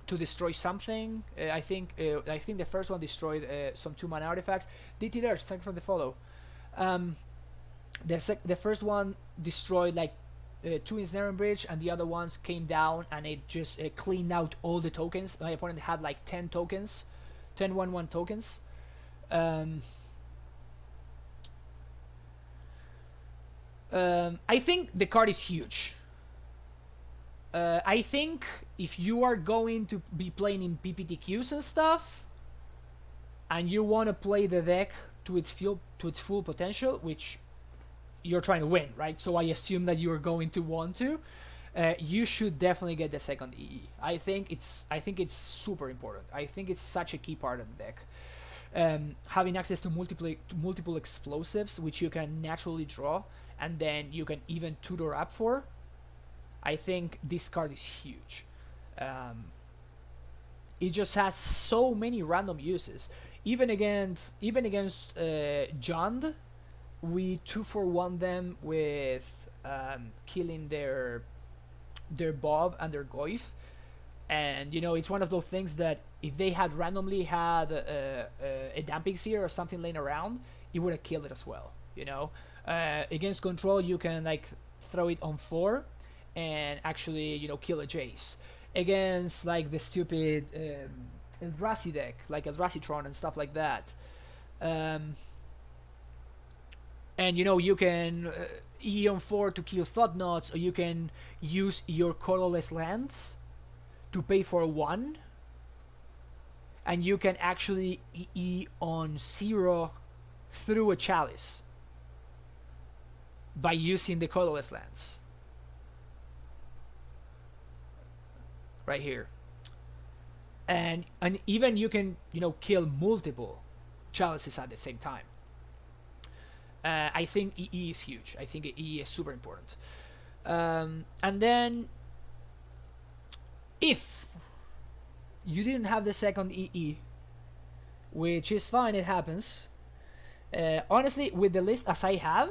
destroy something. I think the first one destroyed some 2-mana artifacts. DT Lurch, thanks for the follow. The first one destroyed like 2 Ensnaring Bridge, and the other ones came down and it just cleaned out all the tokens. My opponent had like 10 tokens, 10 1/1 tokens. I think the card is huge. I think if you are going to be playing in PPTQs and stuff, and you want to play the deck to its full potential, which you're trying to win, right? So I assume that you're going to want to. You should definitely get the second EE. I think it's super important. I think it's such a key part of the deck. Having access to multiple explosives, which you can naturally draw, and then you can even tutor up for. I think this card is huge. It just has so many random uses. Even against Jund, we 2-for-1 them with killing their Bob and their Goif. And it's one of those things that if they had randomly had a damping sphere or something laying around, it would have killed it as well. Against control, you can like throw it on 4 and actually kill a Jace. Against like the stupid Eldrazi deck, like Eldrazi-tron and stuff like that, and you can E on 4 to kill Thoughtnuts, or you can use your colorless lands to pay for 1, and you can actually E on 0 through a Chalice by using the colorless lands. Right here. And even you can kill multiple Chalices at the same time. I think EE is huge. I think EE is super important. And then if you didn't have the second EE, which is fine, it happens. Honestly, with the list as I have,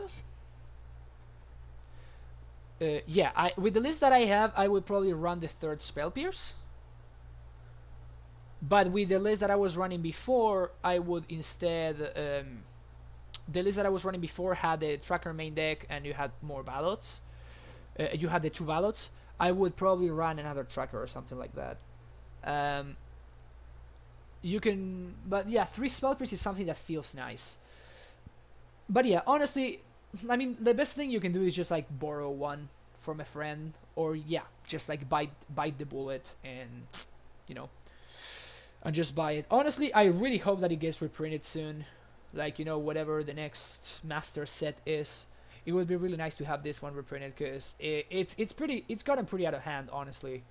with the list that I have, I would probably run the third Spell Pierce. But with the list that I was running before, I would instead... the list that I was running before had the Tracker main deck, and you had more ballots. You had the 2 ballots. I would probably run another Tracker or something like that. You can... But yeah, 3 Spell Pierce is something that feels nice. But yeah, honestly... I mean, the best thing you can do is just like borrow 1 from a friend, or just like bite the bullet and and just buy it. Honestly, I really hope that it gets reprinted soon. Like whatever the next master set is, it would be really nice to have this one reprinted, because it's gotten pretty out of hand, honestly.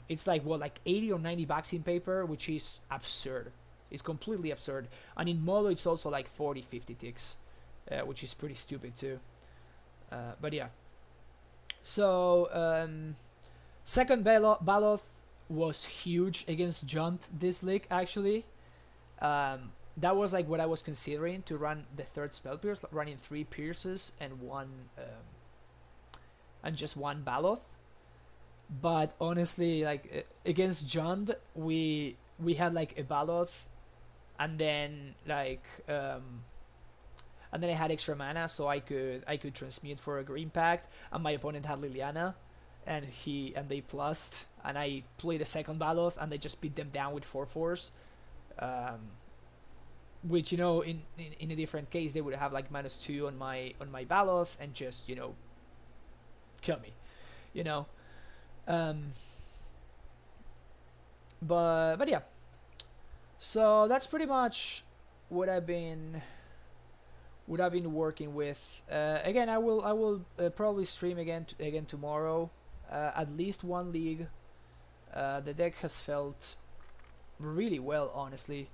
It's like like $80 or $90 in paper, which is absurd. It's completely absurd. And in Mono, it's also like 40-50 ticks. Which is pretty stupid too. But yeah. So, second Baloth was huge against Junt this league, actually. That was like what I was considering, to run the third Spell Pierce, running 3 Pierces and just one Baloth. But honestly, like against Jund, we had like a Baloth, and then like and then I had extra mana, so I could transmute for a Green Pact, and my opponent had Liliana, and they plussed, and I played a second Baloth, and they just beat them down with 4/4s, which in a different case they would have like -2 on my Baloth and just kill me, but yeah, so that's pretty much what I've been working with. Again, I will probably stream again tomorrow. At least one league. The deck has felt really well, honestly,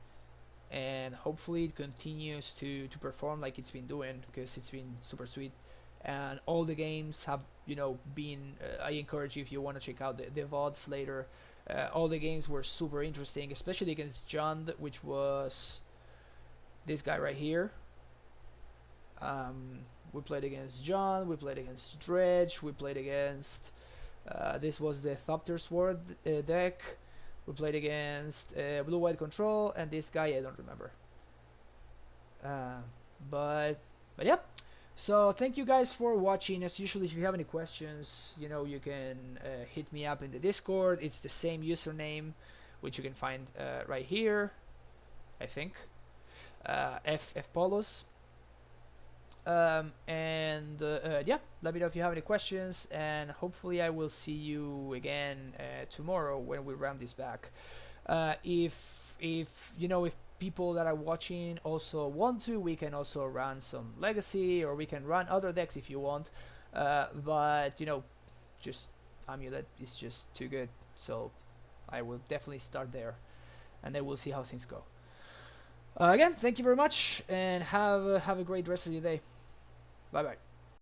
and hopefully it continues to perform like it's been doing, because it's been super sweet. And all the games have been. I encourage you, if you want to check out the VODs later. All the games were super interesting, especially against Jund, which was this guy right here. We played against John, we played against Dredge, we played against this was the Thopter Sword deck, we played against Blue-White Control, and this guy I don't remember. But yeah, so thank you guys for watching. As usual, if you have any questions, you can hit me up in the Discord. It's the same username, which you can find right here, I think. F Polos. Yeah, let me know if you have any questions, and hopefully I will see you again tomorrow when we round this back. If people that are watching also want to, we can also run some legacy, or we can run other decks if you want. But you know, just Amulet is just too good, so I will definitely start there, and then we'll see how things go. Again, thank you very much, and have a great rest of your day. Bye bye.